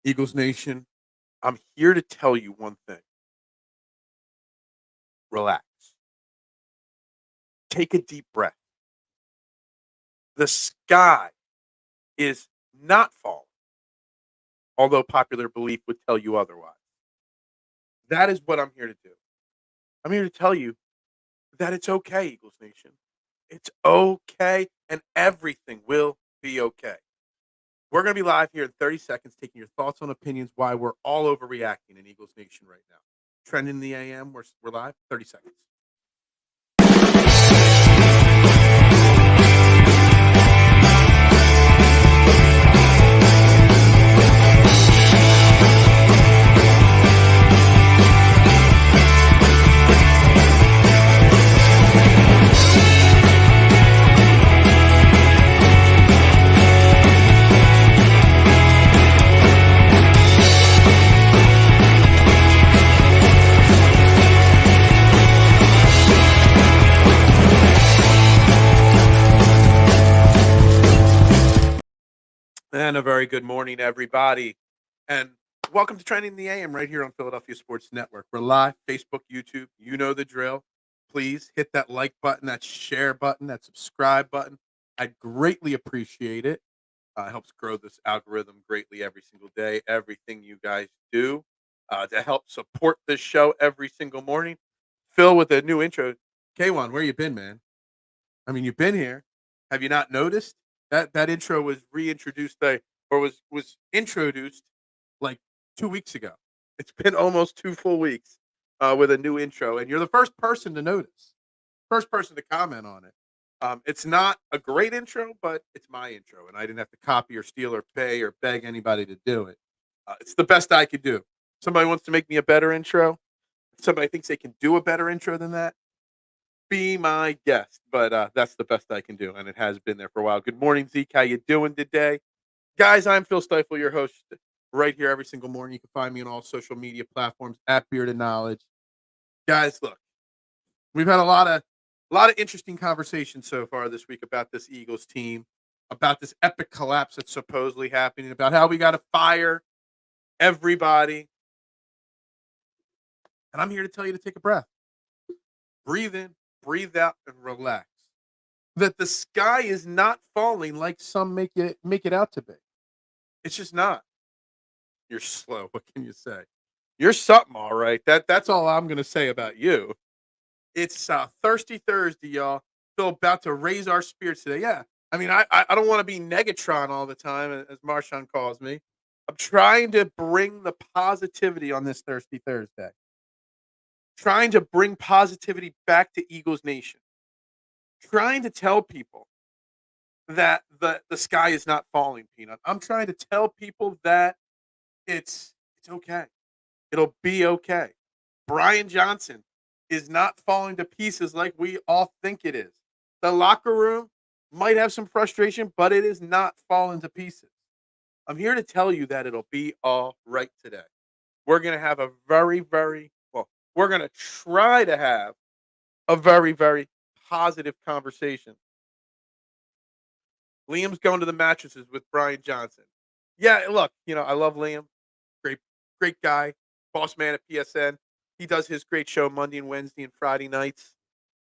Eagles Nation, I'm here to tell you one thing. Relax. Take a deep breath. The sky is not falling, although popular belief would tell you otherwise. That is what I'm here to do. I'm here to tell you that it's okay, Eagles Nation. It's okay, and everything will be okay. We're going to be live here in 30 seconds, taking your thoughts on opinions, why we're all overreacting in Eagles Nation right now. Trending the AM, we're live, 30 seconds. And a very good morning, everybody. And welcome to Trending the AM right here on Philadelphia Sports Network. We're live, Facebook, YouTube. You know the drill. Please hit that like button, that share button, that subscribe button. I'd greatly appreciate it. Helps grow this algorithm greatly every single day. Everything you guys do to help support this show every single morning. Phil with a new intro. K1, where you been, man? I mean, you've been here. Have you not noticed? That intro was reintroduced or was introduced like 2 weeks ago. It's been almost 2 full weeks with a new intro, and you're the first person to notice, first person to comment on it. It's not a great intro, but it's my intro, and I didn't have to copy or steal or pay or beg anybody to do it. It's the best I could do. Somebody wants to make me a better intro. If somebody thinks they can do a better intro than that, be my guest, but that's the best I can do, and it has been there for a while. Good morning, Zeke. How you doing today? Guys, I'm Phil Stiefel, your host, right here every single morning. You can find me on all social media platforms at Bearded Knowledge. Guys, look, we've had a lot of interesting conversations so far this week about this Eagles team, about this epic collapse that's supposedly happening, about how we got to fire everybody. And I'm here to tell you to take a breath. Breathe in, breathe out, and relax. That the sky is not falling like some make it out to be. It's just not. You're slow. What can you say? You're something, all right. That's all I'm gonna say about you. It's Thirsty Thursday, y'all. Feel about to raise our spirits today. Yeah. I mean, I don't want to be Negatron all the time, as Marshawn calls me. I'm trying to bring the positivity on this Thirsty Thursday. Trying to bring positivity back to Eagles Nation. Trying to tell people that the sky is not falling, Peanut. I'm trying to tell people that it's okay. It'll be okay. Brian Johnson is not falling to pieces like we all think it is. The locker room might have some frustration, but it is not falling to pieces. I'm here to tell you that it'll be all right today. We're going to have a we're going to try to have a very, very positive conversation. Liam's going to the mattresses with Brian Johnson. Yeah, look, I love Liam. Great, great guy. Boss man at PSN. He does his great show Monday and Wednesday and Friday nights.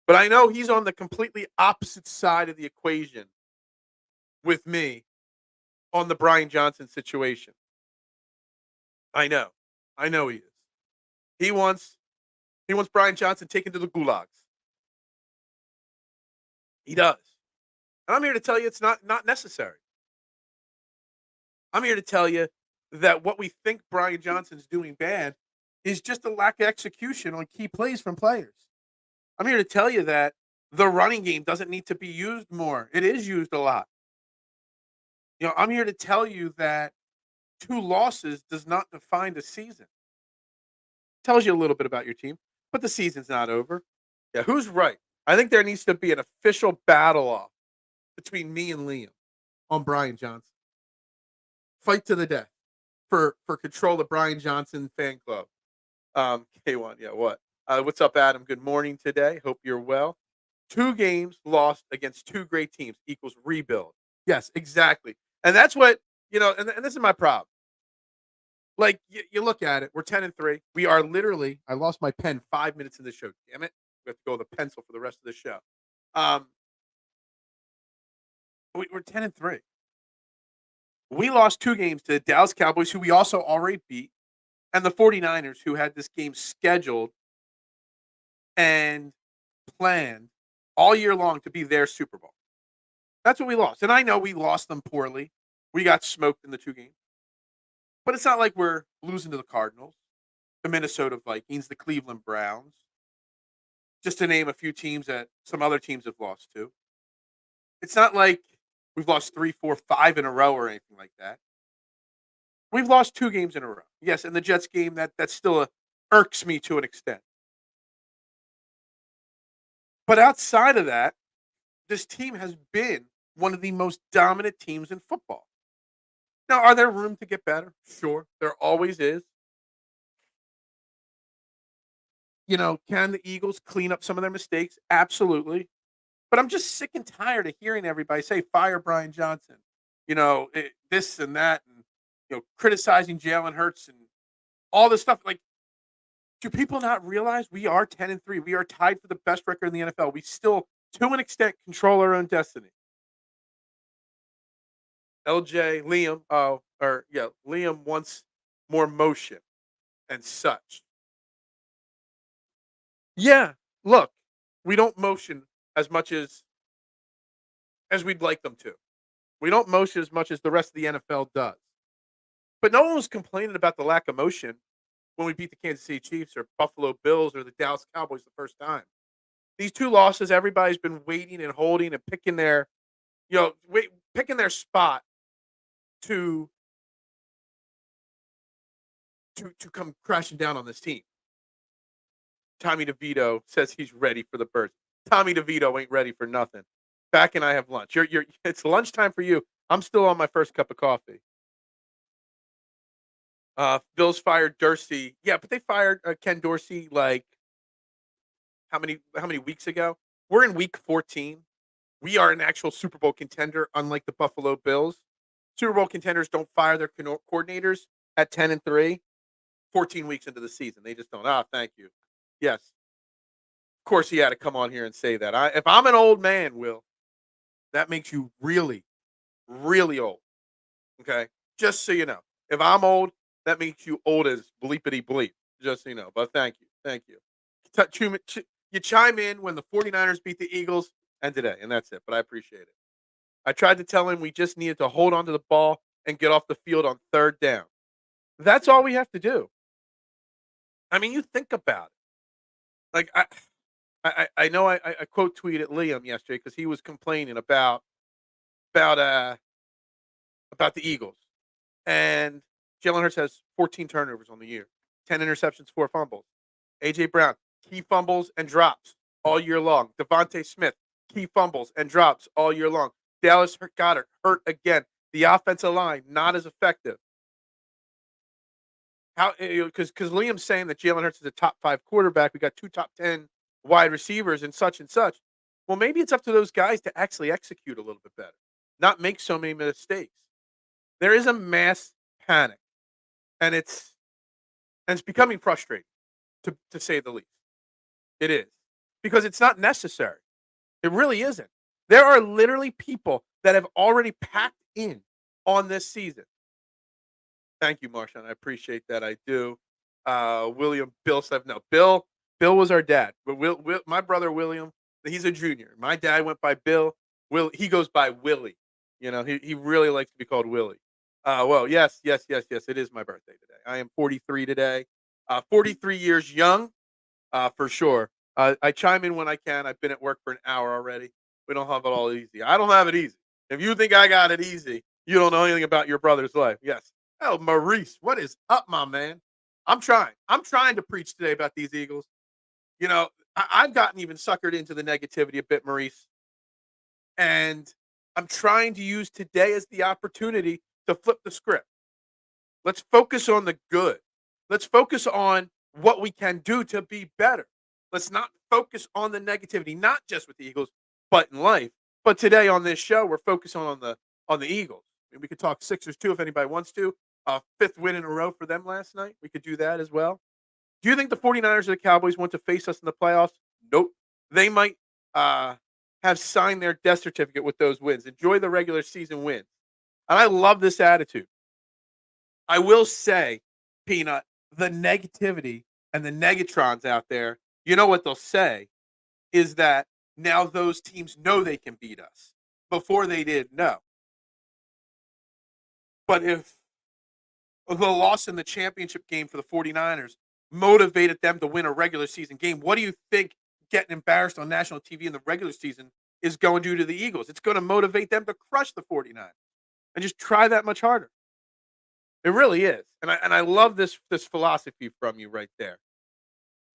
But I know he's on the completely opposite side of the equation with me on the Brian Johnson situation. I know. I know he is. He wants Brian Johnson taken to the gulags. He does. And I'm here to tell you it's not necessary. I'm here to tell you that what we think Brian Johnson's doing bad is just a lack of execution on key plays from players. I'm here to tell you that the running game doesn't need to be used more. It is used a lot. I'm here to tell you that 2 losses does not define the season. Tells you a little bit about your team, but the season's not over. Yeah, who's right? I think there needs to be an official battle off between me and Liam on Brian Johnson. Fight to the death for control of Brian Johnson fan club. K1, yeah, what? What's up, Adam? Good morning today. Hope you're well. 2 games lost against 2 great teams equals rebuild. Yes, exactly. And that's what, and this is my problem. Like you look at it, we're 10-3. We are literally. I lost my pen 5 minutes in the show. Damn it! We have to go with a pencil for the rest of the show. Um, we're 10-3. We lost 2 games to the Dallas Cowboys, who we also already beat, and the 49ers, who had this game scheduled and planned all year long to be their Super Bowl. That's what we lost. And I know we lost them poorly. We got smoked in the 2 games. But it's not like we're losing to the Cardinals, the Minnesota Vikings, the Cleveland Browns, just to name a few teams that some other teams have lost to. It's not like we've lost 3, 4, 5 in a row or anything like that. We've lost 2 games in a row. Yes, and the Jets game that still irks me to an extent. But outside of that, this team has been one of the most dominant teams in football. Now, are there room to get better? Sure, there always is. Can the Eagles clean up some of their mistakes? Absolutely. But I'm just sick and tired of hearing everybody say fire Brian Johnson. This and that, and criticizing Jalen Hurts and all this stuff. Like, do people not realize we are 10-3? We are tied for the best record in the NFL. We still, to an extent, control our own destiny. LJ, Liam, Liam wants more motion and such. Yeah, look, we don't motion as much as we'd like them to. We don't motion as much as the rest of the NFL does. But no one was complaining about the lack of motion when we beat the Kansas City Chiefs or Buffalo Bills or the Dallas Cowboys the first time. These 2 losses, everybody's been waiting and holding and picking picking their spot to come crashing down on this team. Tommy DeVito says he's ready for the burst. Tommy DeVito ain't ready for nothing. Back and I have lunch. It's lunchtime for you. I'm still on my first cup of coffee. Bills fired Dorsey. Yeah, but they fired Ken Dorsey like how many weeks ago? We're in week 14. We are an actual Super Bowl contender, unlike the Buffalo Bills. Super Bowl contenders don't fire their coordinators at 10-3, 14 weeks into the season. They just don't. Thank you. Yes. Of course he had to come on here and say that. If I'm an old man, Will, that makes you really, really old. Okay? Just so you know. If I'm old, that makes you old as bleepity bleep. Just so you know. But thank you. Thank you. You chime in when the 49ers beat the Eagles and today, and that's it. But I appreciate it. I tried to tell him we just needed to hold on to the ball and get off the field on 3rd down. That's all we have to do. I mean, you think about it. Like, I know I quote tweeted Liam yesterday because he was complaining about the Eagles. And Jalen Hurts has 14 turnovers on the year, 10 interceptions, 4 fumbles. A.J. Brown, key fumbles and drops all year long. Devontae Smith, key fumbles and drops all year long. Dallas Goedert hurt again. The offensive line, not as effective. How? Because Liam's saying that Jalen Hurts is a top 5 quarterback. We got 2 top 10 wide receivers and such and such. Well, maybe it's up to those guys to actually execute a little bit better, not make so many mistakes. There is a mass panic, and it's becoming frustrating, to say the least. It is, because it's not necessary. It really isn't. There are literally people that have already packed in on this season. Thank you, Marshawn. I appreciate that. I do. William, Bill said no. Bill was our dad, but my brother William, he's a junior. My dad went by Bill. He goes by Willie. He really likes to be called Willie. Well, yes. It is my birthday today. I am 43 today. 43 years young, for sure. I chime in when I can. I've been at work for an hour already. We don't have it all easy. I don't have it easy. If you think I got it easy, you don't know anything about your brother's life. Yes. Oh, Maurice, what is up, my man? I'm trying. I'm trying to preach today about these Eagles. I've gotten even suckered into the negativity a bit, Maurice. And I'm trying to use today as the opportunity to flip the script. Let's focus on the good. Let's focus on what we can do to be better. Let's not focus on the negativity, not just with the Eagles, but in life. But today on this show, we're focusing on the Eagles. We could talk Sixers too if anybody wants to. a fifth win in a row for them last night. We could do that as well. Do you think the 49ers or the Cowboys want to face us in the playoffs? Nope. They might have signed their death certificate with those wins. Enjoy the regular season wins. And I love this attitude. I will say, Peanut, the negativity and the negatrons out there, you know what they'll say is that now those teams know they can beat us. Before they did, no. But if the loss in the championship game for the 49ers motivated them to win a regular season game, what do you think getting embarrassed on national TV in the regular season is going to do to the Eagles? It's going to motivate them to crush the 49ers and just try that much harder. It really is. And I love this philosophy from you right there.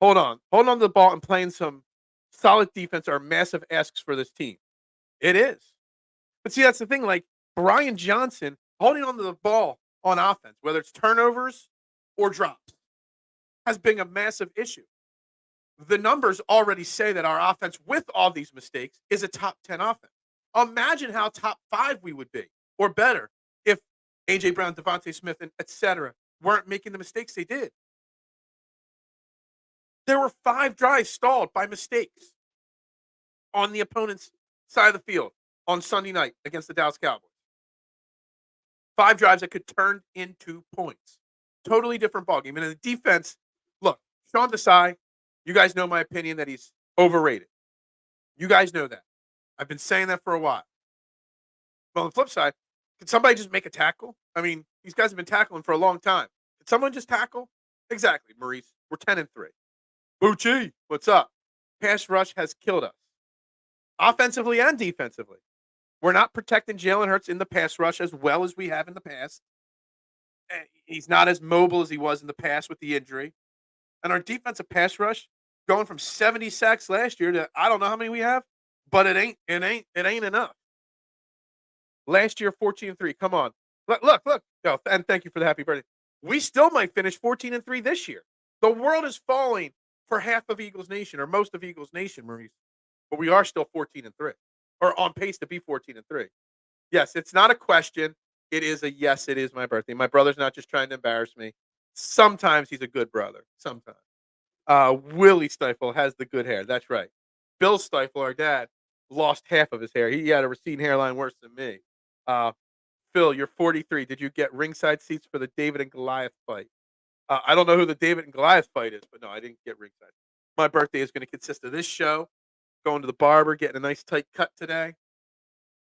Hold on. Hold on to the ball and playing some solid defense are massive asks for this team. It is. But see, that's the thing. Like Brian Johnson holding on to the ball on offense, whether it's turnovers or drops, has been a massive issue. The numbers already say that our offense, with all these mistakes, is a top 10 offense. Imagine how top 5 we would be, or better, if A.J. Brown, Devontae Smith, and et cetera weren't making the mistakes they did. There were 5 drives stalled by mistakes on the opponent's side of the field on Sunday night against the Dallas Cowboys. 5 drives that could turn into points. Totally different ballgame. And in the defense, look, Sean Desai, you guys know my opinion that he's overrated. You guys know that. I've been saying that for a while. But on the flip side, can somebody just make a tackle? I mean, these guys have been tackling for a long time. Can someone just tackle? Exactly, Maurice. We're 10-3. Bucci, what's up? Pass rush has killed us. Offensively and defensively. We're not protecting Jalen Hurts in the pass rush as well as we have in the past. He's not as mobile as he was in the past with the injury. And our defensive pass rush going from 70 sacks last year to I don't know how many we have, but it ain't enough. Last year 14-3. Come on. Look. Oh, and thank you for the happy birthday. We still might finish 14-3 this year. The world is falling for half of Eagles Nation or most of Eagles Nation, Maurice. But we are still 14-3. Or on pace to be 14-3. Yes, it's not a question. It is a yes, it is my birthday. My brother's not just trying to embarrass me. Sometimes he's a good brother. Sometimes. Willie Stiefel has the good hair. That's right. Bill Stiefel, our dad, lost half of his hair. He had a receding hairline worse than me. Phil, you're 43. Did you get ringside seats for the David and Goliath fight? I don't know who the David and Goliath fight is, but no, I didn't get ringside. My birthday is going to consist of this show, going to the barber, getting a nice tight cut today,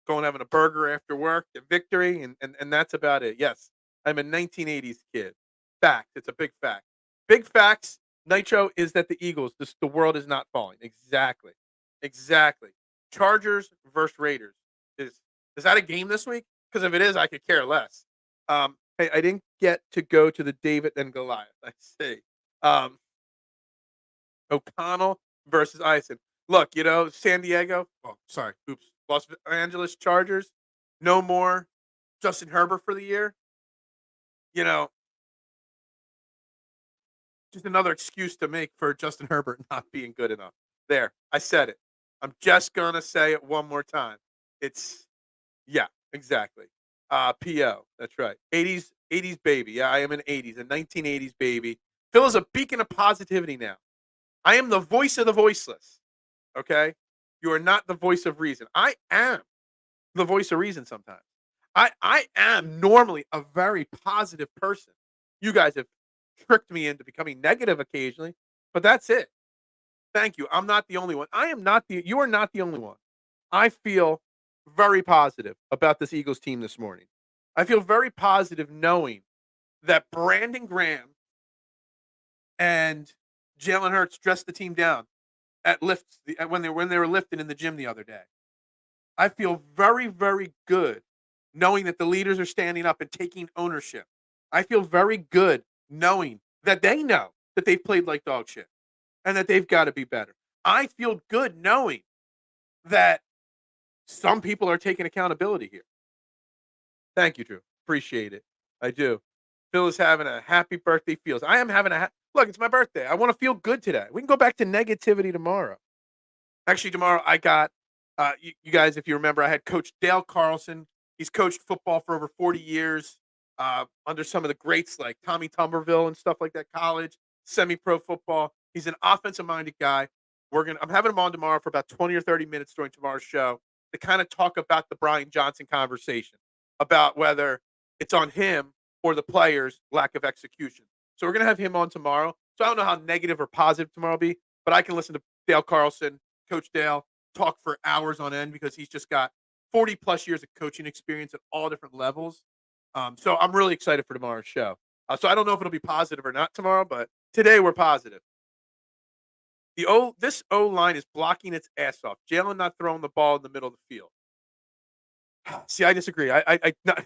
going having a burger after work, and victory, and that's about it. Yes, I'm a 1980s kid. Fact. It's a big fact. Big facts. Nitro is that the Eagles, the world is not falling. Exactly. Chargers versus Raiders. Is that a game this week? Because if it is, I could care less. Hey, I didn't get to go to the David and Goliath. I see. O'Connell versus Ison. Look, San Diego. Oh, sorry. Oops. Los Angeles Chargers. No more Justin Herbert for the year. Just another excuse to make for Justin Herbert not being good enough. There, I said it. I'm just gonna say it one more time. Yeah, exactly. PO, that's right. 80s baby. Yeah, I am an 80s, a 1980s baby. Phil is a beacon of positivity now. I am the voice of the voiceless. Okay? You are not the voice of reason. I am the voice of reason sometimes. I am normally a very positive person. You guys have tricked me into becoming negative occasionally, but that's it. Thank you. I'm not the only one. You are not the only one. I feel very positive about this Eagles team this morning. I feel very positive knowing that Brandon Graham and Jalen Hurts dressed the team down at lifts when they were lifting in the gym the other day. I feel very, very good knowing that the leaders are standing up and taking ownership. I feel very good knowing that they know that they've played like dog shit and that they've got to be better. I feel good knowing that some people are taking accountability here. Thank you, Drew. Appreciate it. I do. Phil is having a happy birthday feels. I am having look, it's my birthday. I want to feel good today. We can go back to negativity tomorrow. Actually, tomorrow I got, you guys, if you remember, I had Coach Dale Carlson. He's coached football for over 40 years. under some of the greats like Tommy Tuberville and stuff like that, college, semi-pro football. He's an offensive-minded guy. I'm having him on tomorrow for about 20 or 30 minutes during tomorrow's show to kind of talk about the Brian Johnson conversation, about whether it's on him or the players' lack of execution. So we're gonna have him on tomorrow. So I don't know how negative or positive tomorrow will be, but I can listen to Dale Carlson, Coach Dale, talk for hours on end because he's just got 40 plus years of coaching experience at all different levels. So I'm really excited for tomorrow's show. So I don't know if it'll be positive or not tomorrow, but today we're positive. This O line is blocking its ass off. Jalen not throwing the ball in the middle of the field. See, I disagree.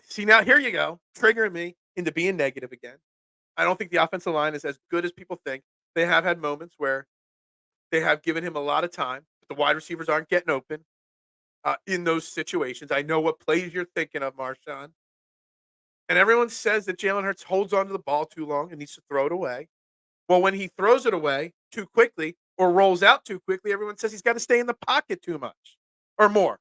See now. Here you go, triggering me into being negative again. I don't think the offensive line is as good as people think. They have had moments where they have given him a lot of time, but the wide receivers aren't getting open in those situations. I know what plays you're thinking of, Marshawn. And everyone says that Jalen Hurts holds onto the ball too long and needs to throw it away. Well, when he throws it away too quickly or rolls out too quickly, everyone says he's got to stay in the pocket too much or more.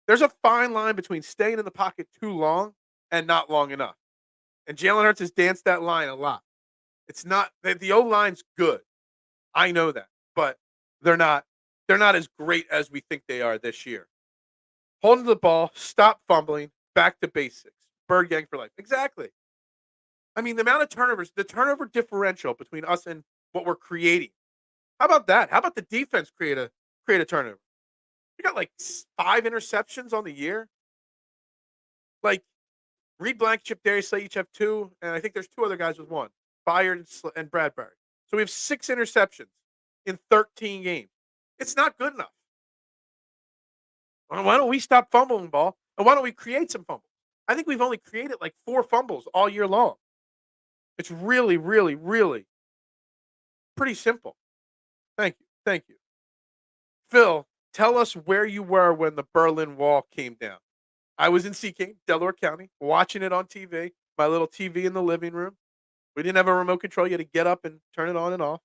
There's a fine line between staying in the pocket too long and not long enough. And Jalen Hurts has danced that line a lot. It's not the O line's good. I know that, but they're not as great as we think they are this year. Hold the ball, stop fumbling, back to basics. Bird gang for life. Exactly. I mean, the amount of turnovers, the turnover differential between us and what we're creating. How about that? How about the defense create a turnover? We got like 5 interceptions on the year. Like Reed Blank, Chip Darius Slay each have 2, and I think there's 2 other guys with 1. Byard and Bradbury. So we have 6 interceptions in 13 games. It's not good enough. Why don't we stop fumbling the ball and why don't we create some fumbles? I think we've only created like 4 fumbles all year long. It's really, really, really pretty simple. Thank you. Thank you. Phil, tell us where you were when the Berlin Wall came down. I was in Seaking, Delaware County, watching it on TV, my little TV in the living room. We didn't have a remote control. You had to get up and turn it on and off.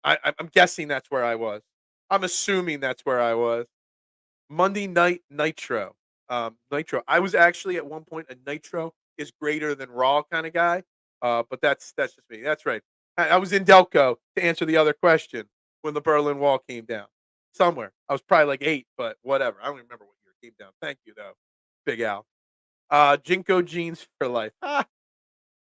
I'm guessing that's where I was. I'm assuming that's where I was. Monday Night Nitro. Nitro. I was actually at one point a Nitro is greater than Raw kind of guy. But that's just me. That's right. I was in Delco to answer the other question when the Berlin Wall came down. Somewhere. I was probably like 8, but whatever. I don't even remember what year it came down. Thank you though, Big Al. Jinko jeans for life.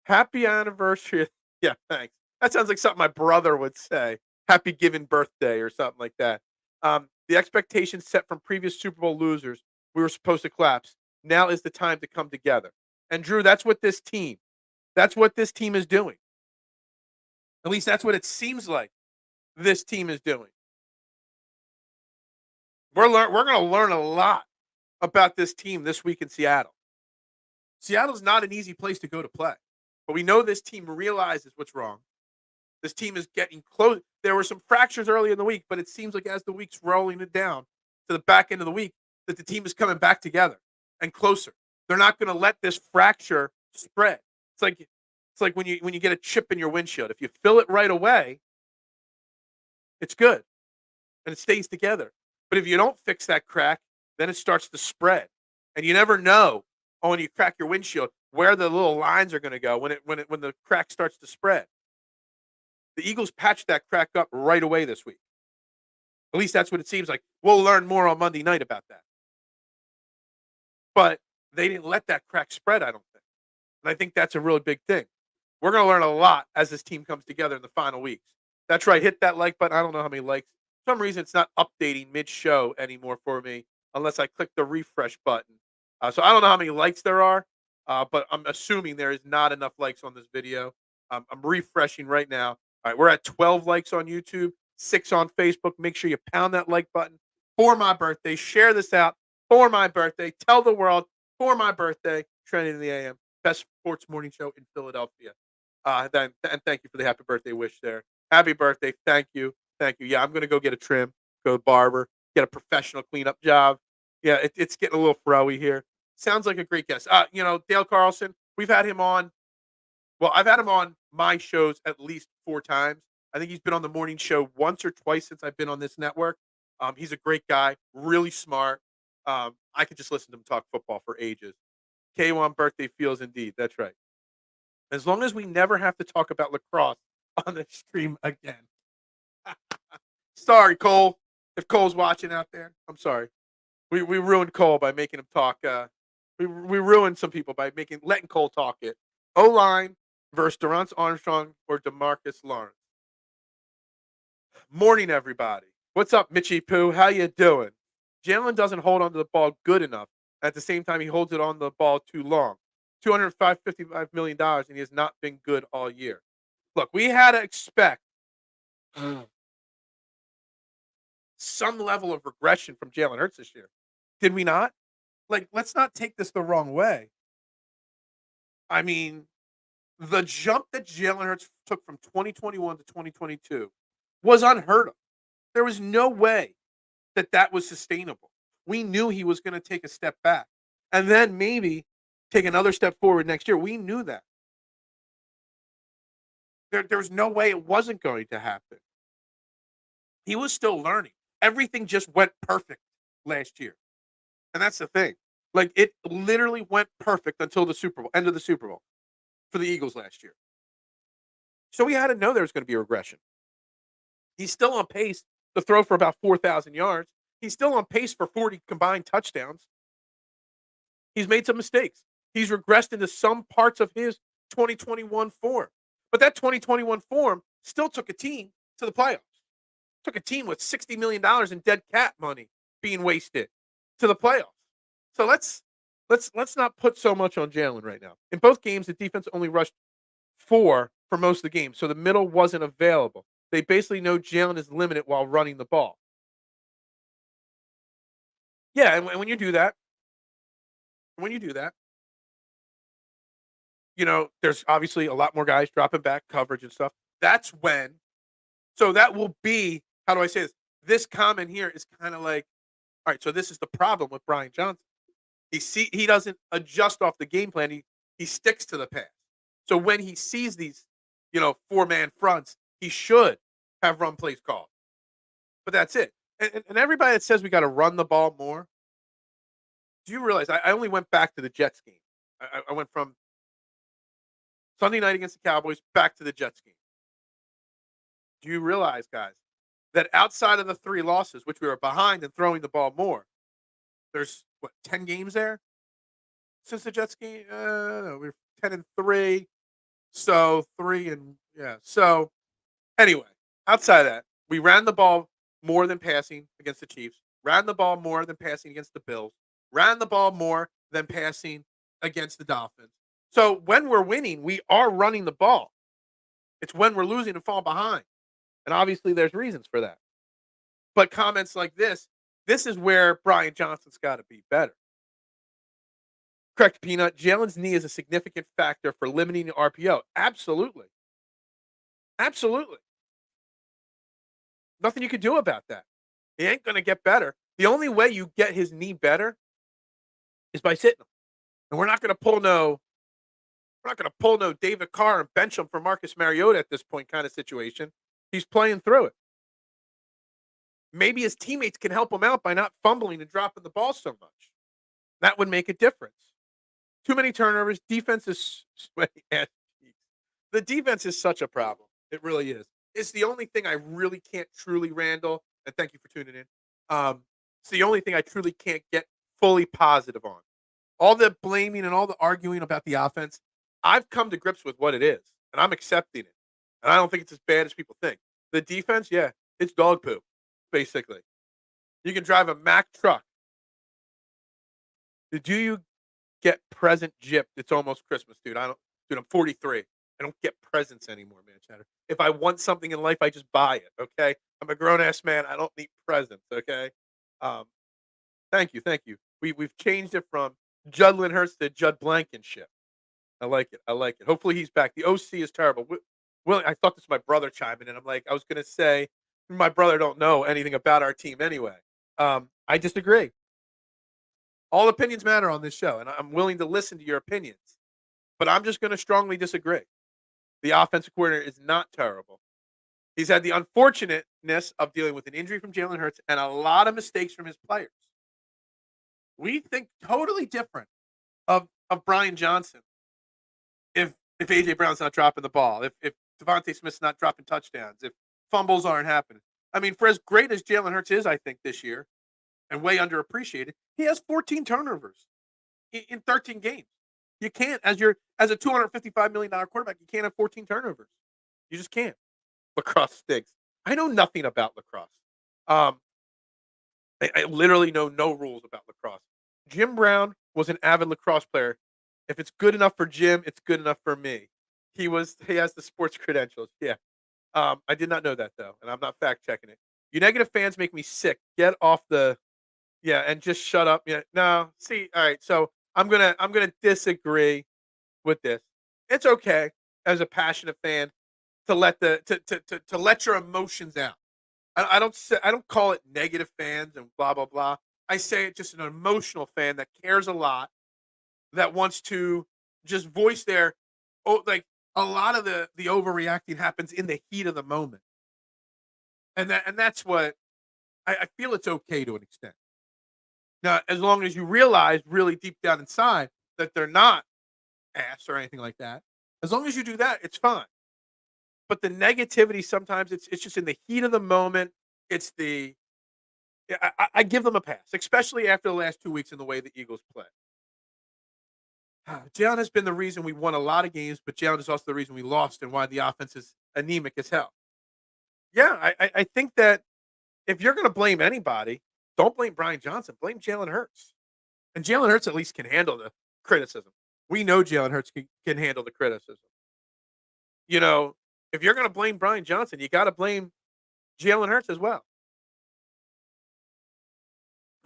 Happy anniversary. Yeah, thanks. That sounds like something my brother would say. Happy given birthday or something like that. The expectations set from previous Super Bowl losers, we were supposed to collapse. Now is the time to come together. And Drew, that's what this team is doing. At least that's what it seems like this team is doing. We're going to learn a lot about this team this week in Seattle. Seattle's not an easy place to go to play, but we know this team realizes what's wrong. This team is getting close. There were some fractures early in the week, but it seems like as the week's rolling it down to the back end of the week, that the team is coming back together and closer. They're not going to let this fracture spread. It's like when you get a chip in your windshield. If you fill it right away, it's good and it stays together. But if you don't fix that crack, then it starts to spread, and you never know. Oh, when you crack your windshield, where the little lines are going to go when the crack starts to spread. The Eagles patched that crack up right away this week. At least that's what it seems like. We'll learn more on Monday night about that. But they didn't let that crack spread, I don't think. And I think that's a really big thing. We're going to learn a lot as this team comes together in the final weeks. That's right. Hit that like button. I don't know how many likes. For some reason, it's not updating mid-show anymore for me unless I click the refresh button. So I don't know how many likes there are, but I'm assuming there is not enough likes on this video. I'm refreshing right now. All right, we're at 12 likes on YouTube, 6 on Facebook. Make sure you pound that like button for my birthday. Share this out for my birthday. Tell the world for my birthday. Trending in the AM, best sports morning show in Philadelphia. And thank you for the happy birthday wish there. Happy birthday. Thank you. Thank you. Yeah, I'm going to go get a trim, go to the barber, get a professional cleanup job. Yeah, it's getting a little froey here. Sounds like a great guest. Dale Carlson, we've had him on. Well, I've had him on my shows at least 4 times. I think he's been on the morning show once or twice since I've been on this network. He's a great guy, really smart. I could just listen to him talk football for ages. K1 birthday feels indeed. That's right. As long as we never have to talk about lacrosse on the stream again. Sorry, Cole. If Cole's watching out there, I'm sorry. We ruined Cole by making him talk. We ruined some people by letting Cole talk it. O line versus Durance Armstrong or Demarcus Lawrence. Morning, everybody. What's up, Mitchy Poo? How you doing? Jalen doesn't hold onto the ball good enough. At the same time, he holds it on the ball too long. $255 million, and he has not been good all year. Look, we had to expect some level of regression from Jalen Hurts this year. Did we not? Like, let's not take this the wrong way. I mean, the jump that Jalen Hurts took from 2021 to 2022 was unheard of. There was no way that was sustainable. We knew he was going to take a step back and then maybe take another step forward next year. We knew that. There was no way it wasn't going to happen. He was still learning. Everything just went perfect last year. And that's the thing. Like, it literally went perfect until the Super Bowl, end of the Super Bowl for the Eagles last year. So we had to know there was going to be a regression. He's still on pace to throw for about 4,000 yards. He's still on pace for 40 combined touchdowns. He's made some mistakes. He's regressed into some parts of his 2021 form. But that 2021 form still took a team to the playoffs. Took a team with $60 million in dead cat money being wasted to the playoffs. So let's not put so much on Jalen right now. In both games, the defense only rushed 4 for most of the game, so the middle wasn't available. They basically know Jalen is limited while running the ball. Yeah, and when you do that, there's obviously a lot more guys dropping back coverage and stuff. That's when, so that will be, how do I say this? This comment here is kind of like, all right, so this is the problem with Brian Johnson. He doesn't adjust off the game plan. He sticks to the pass. So when he sees these, 4-man fronts, he should have run plays called. But that's it. And everybody that says we got to run the ball more, do you realize I only went back to the Jets game? I went from Sunday night against the Cowboys back to the Jets game. Do you realize, guys, that outside of the 3 losses, which we were behind and throwing the ball more, there's 10 games there since the Jets game? We're 10-3, so 3 and yeah. So anyway, outside of that, we ran the ball more than passing against the Chiefs. Ran the ball more than passing against the Bills. Ran the ball more than passing against the Dolphins. So when we're winning, we are running the ball. It's when we're losing and fall behind. And obviously there's reasons for that. But comments like this is where Brian Johnson's got to be better. Correct, Peanut. Jalen's knee is a significant factor for limiting the RPO. Absolutely. Absolutely. Nothing you can do about that. He ain't going to get better. The only way you get his knee better is by sitting him. And we're not going to pull no David Carr and bench him for Marcus Mariota at this point kind of situation. He's playing through it. Maybe his teammates can help him out by not fumbling and dropping the ball so much. That would make a difference. Too many turnovers. Defense is sweaty ass cheeks. The defense is such a problem. It really is. It's the only thing I really can't truly, Randall, and thank you for tuning in. It's the only thing I truly can't get fully positive on. All the blaming and all the arguing about the offense, I've come to grips with what it is, and I'm accepting it. And I don't think it's as bad as people think. The defense, yeah, it's dog poo, basically. You can drive a Mack truck. Do you get present gypped? It's almost Christmas, dude. I'm 43. I don't get presents anymore, man, Chatter. If I want something in life, I just buy it, okay? I'm a grown-ass man. I don't need presents, okay? Thank you. We've changed it from Judlin Hurts to Judd Blankenship. I like it. Hopefully he's back. The OC is terrible. I thought this was my brother chiming in. I'm like, I was going to say, my brother don't know anything about our team anyway. I disagree. All opinions matter on this show, and I'm willing to listen to your opinions. But I'm just going to strongly disagree. The offensive coordinator is not terrible. He's had the unfortunateness of dealing with an injury from Jalen Hurts and a lot of mistakes from his players. We think totally different of Brian Johnson. If if A.J. Brown's not dropping the ball, if Devontae Smith's not dropping touchdowns, if fumbles aren't happening. I mean, for as great as Jalen Hurts is, I think, this year, and way underappreciated, he has 14 turnovers in 13 games. You can't, as a $255 million quarterback, you can't have 14 turnovers. You just can't. Lacrosse stinks. I know nothing about lacrosse. Um, I literally know no rules about lacrosse. Jim Brown was an avid lacrosse player. If it's good enough for Jim, it's good enough for me. He has the sports credentials. Yeah. I did not know that though, and I'm not fact checking it. You negative fans make me sick. Get off the yeah, and just shut up. Yeah. No. See, all right. So I'm gonna disagree with this. It's okay as a passionate fan to let to let your emotions out. I don't call it negative fans and blah blah blah. I say it just an emotional fan that cares a lot, that wants to just voice their like a lot of the overreacting happens in the heat of the moment, and that's what I feel it's okay to an extent. Now, as long as you realize really deep down inside that they're not ass or anything like that, as long as you do that, it's fine. But the negativity sometimes it's just in the heat of the moment. It's the yeah, I give them a pass, especially after the last 2 weeks in the way the Eagles play. Jalen has been the reason we won a lot of games, but Jalen is also the reason we lost and why the offense is anemic as hell. Yeah, I think that if you're going to blame anybody, don't blame Brian Johnson. Blame Jalen Hurts. And Jalen Hurts at least can handle the criticism. We know Jalen Hurts can handle the criticism. You know, if you're going to blame Brian Johnson, you got to blame Jalen Hurts as well.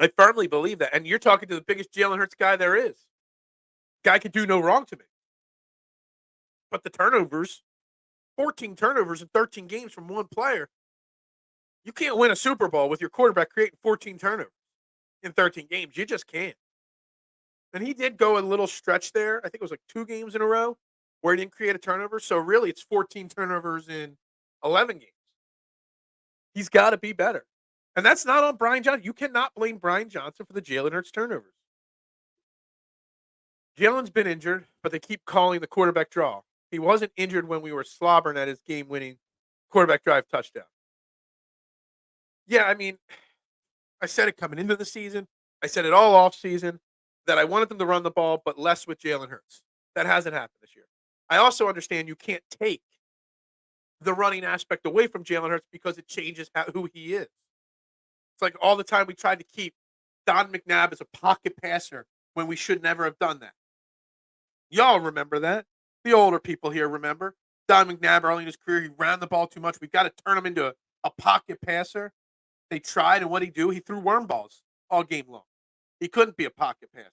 I firmly believe that. And you're talking to the biggest Jalen Hurts guy there is. Guy could do no wrong to me. But the turnovers, 14 turnovers in 13 games from one player, you can't win a Super Bowl with your quarterback creating 14 turnovers in 13 games. You just can't. And he did go a little stretch there. I think it was like 2 games in a row where he didn't create a turnover. So really, it's 14 turnovers in 11 games. He's got to be better. And that's not on Brian Johnson. You cannot blame Brian Johnson for the Jalen Hurts turnovers. Jalen's been injured, but they keep calling the quarterback draw. He wasn't injured when we were slobbering at his game-winning quarterback drive touchdown. Yeah, I mean, I said it coming into the season. I said it all off season that I wanted them to run the ball, but less with Jalen Hurts. That hasn't happened this year. I also understand you can't take the running aspect away from Jalen Hurts because it changes who he is. It's like all the time we tried to keep Don McNabb as a pocket passer when we should never have done that. Y'all remember that. The older people here remember. Don McNabb early in his career, he ran the ball too much. We've got to turn him into a pocket passer. They tried, and what he do? He threw worm balls all game long. He couldn't be a pocket passer.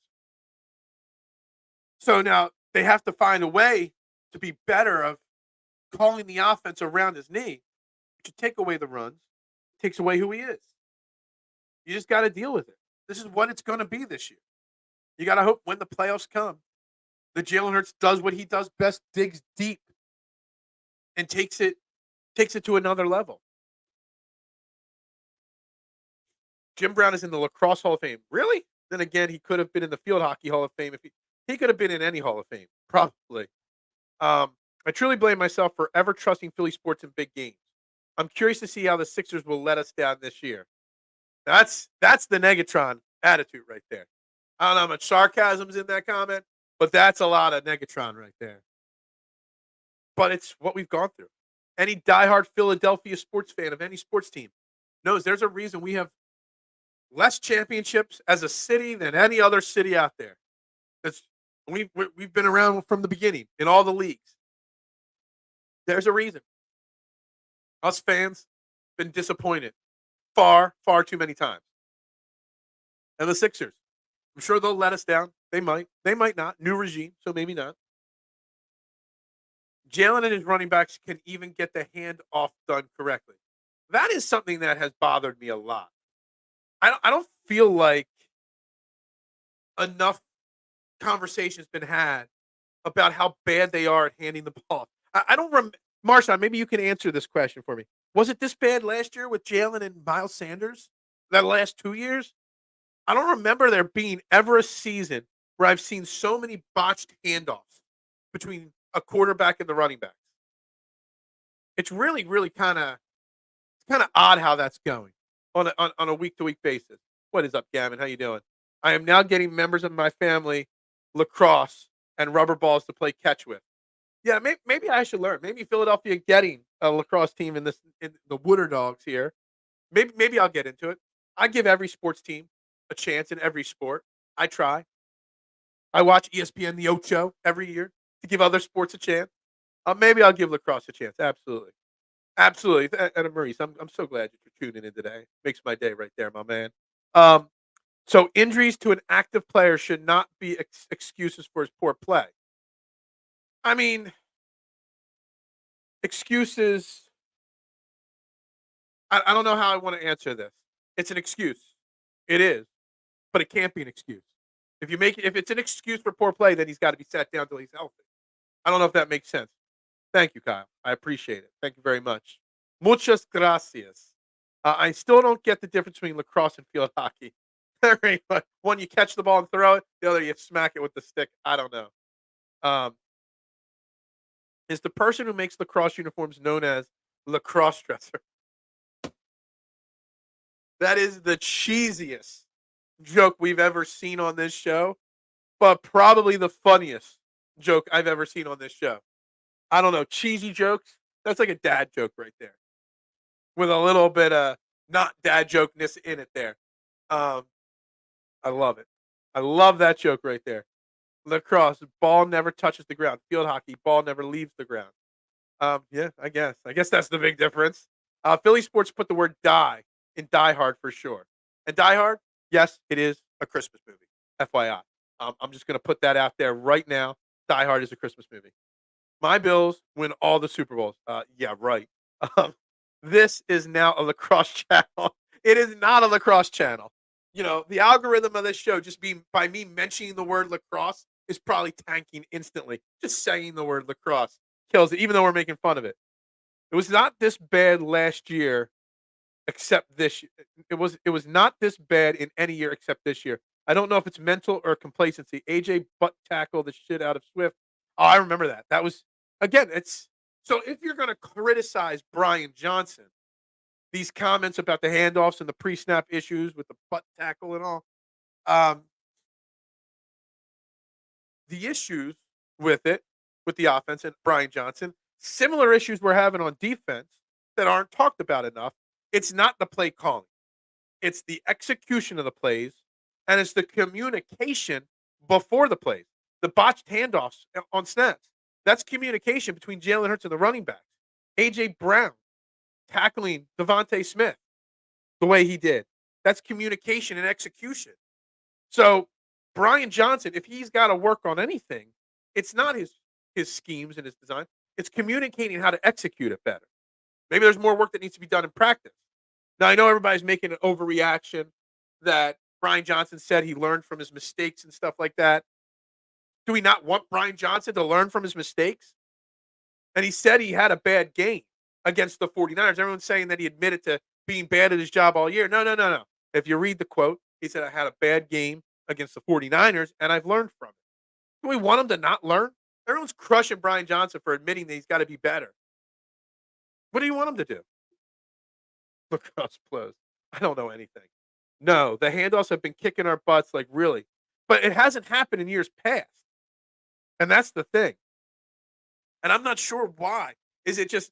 So now they have to find a way to be better of calling the offense around his knee to take away the runs, takes away who he is. You just got to deal with it. This is what it's going to be this year. You got to hope when the playoffs come, that Jalen Hurts does what he does best, digs deep, and takes it to another level. Jim Brown is in the Lacrosse Hall of Fame. Really? Then again, he could have been in the Field Hockey Hall of Fame. If he could have been in any Hall of Fame, probably. I truly blame myself for ever trusting Philly sports in big games. I'm curious to see how the Sixers will let us down this year. That's the Negatron attitude right there. I don't know how much sarcasm's in that comment, but that's a lot of Negatron right there. But it's what we've gone through. Any diehard Philadelphia sports fan of any sports team knows there's a reason we have less championships as a city than any other city out there. We've been around from the beginning in all the leagues. There's a reason. Us fans been disappointed far too many times. And the Sixers, I'm sure they'll let us down. They might not. New regime, so maybe not. Jalen and his running backs can even get the handoff done correctly. That is something that has bothered me a lot. I don't feel like enough conversation's been had about how bad they are at handing the ball. I don't remember. Marshawn, maybe you can answer this question for me. Was it this bad last year with Jalen and Miles Sanders? That last 2 years? I don't remember there being ever a season where I've seen so many botched handoffs between a quarterback and the running backs. It's really, really kind of odd how that's going on a week to week basis. What is up, Gavin? How you doing? I am now getting members of my family lacrosse and rubber balls to play catch with. Yeah, maybe I should learn. Maybe Philadelphia getting a lacrosse team in the Wooder Dogs here. Maybe I'll get into it. I give every sports team a chance in every sport. I try. I watch ESPN The Ocho every year to give other sports a chance. Maybe I'll give lacrosse a chance. Absolutely. Absolutely. And Maurice, I'm so glad you're tuning in today. Makes my day right there, my man. Um, so injuries to an active player should not be excuses for his poor play. I mean, excuses. I don't know how I want to answer this. It's an excuse. It is, but it can't be an excuse. If it's an excuse for poor play, then he's got to be sat down until he's healthy. I don't know if that makes sense. Thank you, Kyle. I appreciate it. Thank you very much. Muchas gracias. I still don't get the difference between lacrosse and field hockey. One, you catch the ball and throw it. The other, you smack it with the stick. I don't know. Um, is the person who makes lacrosse uniforms known as lacrosse dresser? That is the cheesiest joke we've ever seen on this show, but probably the funniest joke I've ever seen on this show. I don't know, cheesy jokes. That's like a dad joke right there, with a little bit of not dad jokeness in it there. Um, I love it. I love that joke right there. Lacrosse, ball never touches the ground. Field hockey, ball never leaves the ground. Yeah, I guess. I guess that's the big difference. Philly sports put the word die in Die Hard for sure. And Die Hard, yes, it is a Christmas movie. FYI. I'm just going to put that out there right now. Die Hard is a Christmas movie. My Bills win all the Super Bowls. Yeah, right. Um, this is now a lacrosse channel. It is not a lacrosse channel. You know, the algorithm of this show, just being by me mentioning the word lacrosse, is probably tanking instantly. Just saying the word lacrosse kills it, even though we're making fun of it. It was not this bad last year, except this. It was not this bad in any year except this year. I don't know if it's mental or complacency. AJ butt tackle the shit out of Swift. Oh, I remember that. That was again. It's so if you're going to criticize Brian Johnson, these comments about the handoffs and the pre-snap issues with the butt tackle and all, um, the issues with it, with the offense and Brian Johnson, similar issues we're having on defense that aren't talked about enough. It's not the play calling. It's the execution of the plays, and it's the communication before the plays. The botched handoffs on snaps. That's communication between Jalen Hurts and the running backs. A.J. Brown tackling Devontae Smith the way he did. That's communication and execution. So Brian Johnson, if he's got to work on anything, it's not his schemes and his design. It's communicating how to execute it better. Maybe there's more work that needs to be done in practice. Now, I know everybody's making an overreaction that Brian Johnson said he learned from his mistakes and stuff like that. Do we not want Brian Johnson to learn from his mistakes? And he said he had a bad game against the 49ers. Everyone's saying that he admitted to being bad at his job all year. No, no, no, no. If you read the quote, he said, I had a bad game against the 49ers, and I've learned from it. Do we want him to not learn? Everyone's crushing Brian Johnson for admitting that he's got to be better. What do you want him to do? Lacrosse blows. I don't know anything. No, the handoffs have been kicking our butts, like really. But it hasn't happened in years past. And that's the thing. And I'm not sure why. Is it just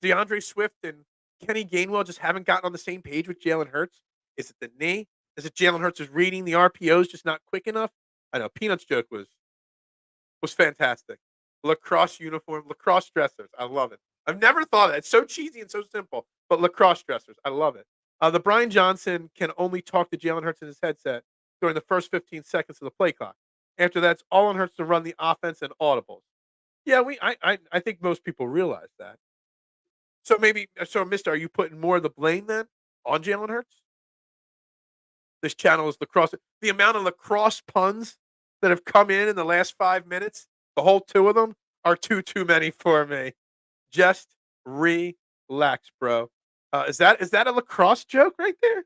DeAndre Swift and Kenny Gainwell just haven't gotten on the same page with Jalen Hurts? Is it the knee? Is it Jalen Hurts is reading the RPOs just not quick enough? I know Peanuts joke was fantastic. Lacrosse uniform, lacrosse dressers. I love it. I've never thought of it. It's so cheesy and so simple, but lacrosse dressers. I love it. The Brian Johnson can only talk to Jalen Hurts in his headset during the first 15 seconds of the play clock. After that, it's all on Hurts to run the offense and audibles. Yeah, I think most people realize that. So Mister, are you putting more of the blame then on Jalen Hurts? This channel is lacrosse. The amount of lacrosse puns that have come in the last 5 minutes, the whole two of them, are too many for me. Just relax, bro. Is that a lacrosse joke right there?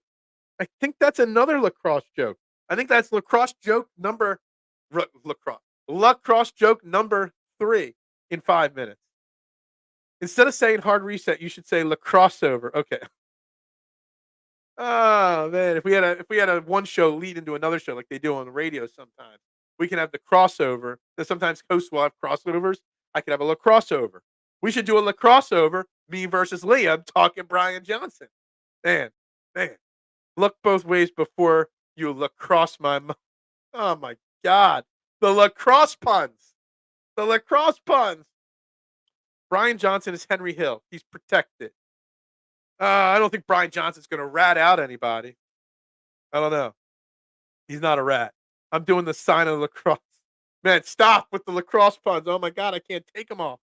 I think that's another lacrosse joke. I think that's lacrosse joke number 3. in 5 minutes. Instead of saying hard reset, you should say lacrosse over. Okay. Oh man, if we had a one show lead into another show like they do on the radio sometimes, we can have the crossover. And sometimes hosts will have crossovers. I could have a lacrosse over. We should do a lacrosse over. Me versus Liam talking Brian Johnson. Man, man, look both ways before you lacrosse my. Oh my God, the lacrosse puns. The lacrosse puns. Brian Johnson is Henry Hill. He's protected. I don't think Brian Johnson's going to rat out anybody. I don't know. He's not a rat. I'm doing the sign of lacrosse. Man, stop with the lacrosse puns. Oh my God, I can't take them all.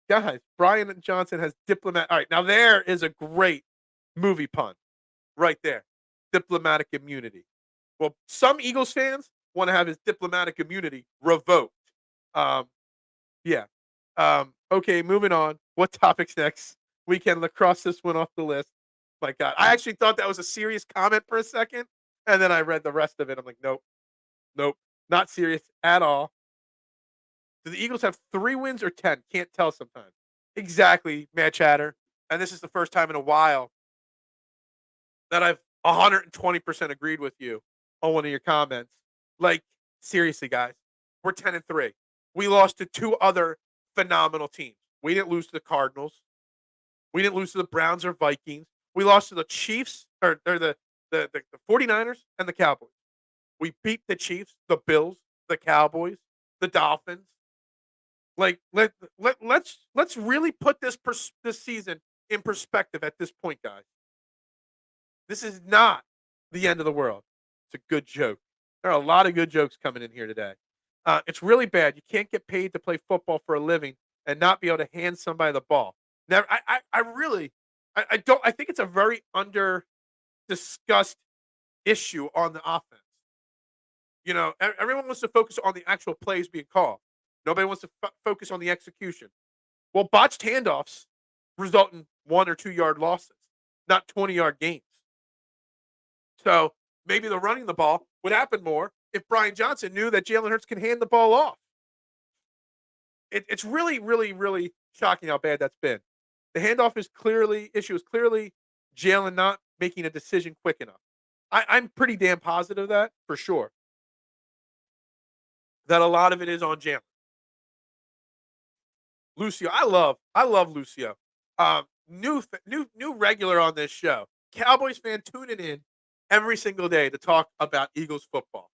Guys, Brian Johnson has diplomat. All right, now there is a great movie pun right there. Diplomatic immunity. Well, some Eagles fans want to have his diplomatic immunity revoked. Um, yeah. Okay, moving on. What topics next? We can lacrosse this one off the list. My God, I actually thought that was a serious comment for a second, and then I read the rest of it. I'm like, nope, nope, not serious at all. Do the Eagles have 3 wins or 10? Can't tell sometimes. Exactly, Matt Chatter. And this is the first time in a while that I've 120% agreed with you on one of your comments. Like, seriously, guys, we're 10-3. We lost to 2 other phenomenal teams. We didn't lose to the Cardinals. We didn't lose to the Browns or Vikings. We lost to the Chiefs or the 49ers and the Cowboys. We beat the Chiefs, the Bills, the Cowboys, the Dolphins. Like let's really put this season in perspective at this point, guys. This is not the end of the world. It's a good joke. There are a lot of good jokes coming in here today. It's really bad. You can't get paid to play football for a living and not be able to hand somebody the ball. Never. I really. I don't. I think it's a very under discussed issue on the offense. Everyone wants to focus on the actual plays being called. Nobody wants to focus on the execution. Well, botched handoffs result in 1 or 2 yard losses, not 20-yard gains. So maybe the running the ball would happen more if Brian Johnson knew that Jalen Hurts can hand the ball off. It's really, really, really shocking how bad that's been. The handoff issue is clearly Jalen not making a decision quick enough. I'm pretty damn positive of that for sure. That a lot of it is on Jalen. Lucio, I love Lucio. New regular on this show. Cowboys fan tuning in every single day to talk about Eagles football.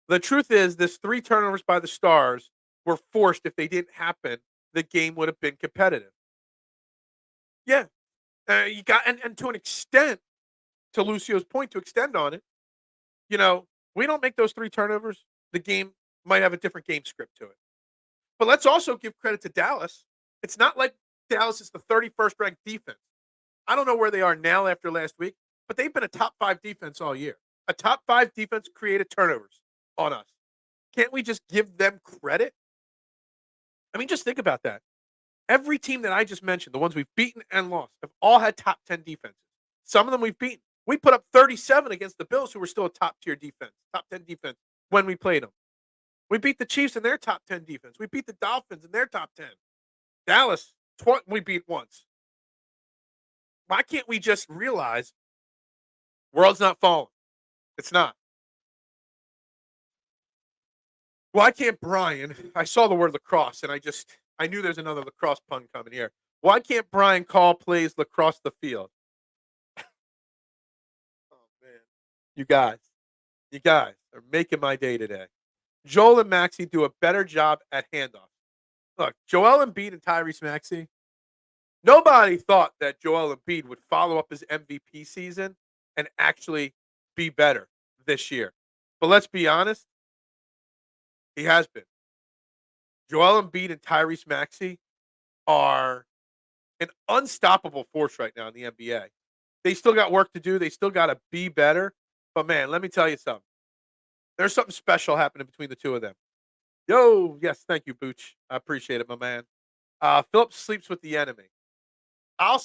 The truth is, this 3 turnovers by the Stars were forced. If they didn't happen, the game would have been competitive. Yeah, you got and to an extent, to Lucio's point, to extend on it, we don't make those 3 turnovers, the game might have a different game script to it. But let's also give credit to Dallas. It's not like Dallas is the 31st ranked defense. I don't know where they are now after last week, but they've been a top 5 defense all year. A top 5 defense created turnovers on us. Can't we just give them credit? I mean, just think about that. Every team that I just mentioned, the ones we've beaten and lost, have all had top 10 defenses. Some of them we've beaten. We put up 37 against the Bills, who were still a top tier defense, top 10 defense when we played them. We beat the Chiefs in their top 10 defense. We beat the Dolphins in their top 10. Dallas, we beat once. Why can't we just realize world's not falling? It's not. Why can't Brian? I saw the word lacrosse, and I knew there's another lacrosse pun coming here. Why can't Brian call plays lacrosse the field? Oh man, you guys are making my day today. Joel and Maxey do a better job at handoffs. Look, Joel Embiid and Tyrese Maxey. Nobody thought that Joel Embiid would follow up his MVP season and actually be better this year. But let's be honest, he has been. Joel Embiid and Tyrese Maxey are an unstoppable force right now in the NBA. They still got work to do. They still got to be better. But man, let me tell you something. There's something special happening between the two of them. Yo, yes, thank you, Booch. I appreciate it, my man. Philip sleeps with the enemy. No,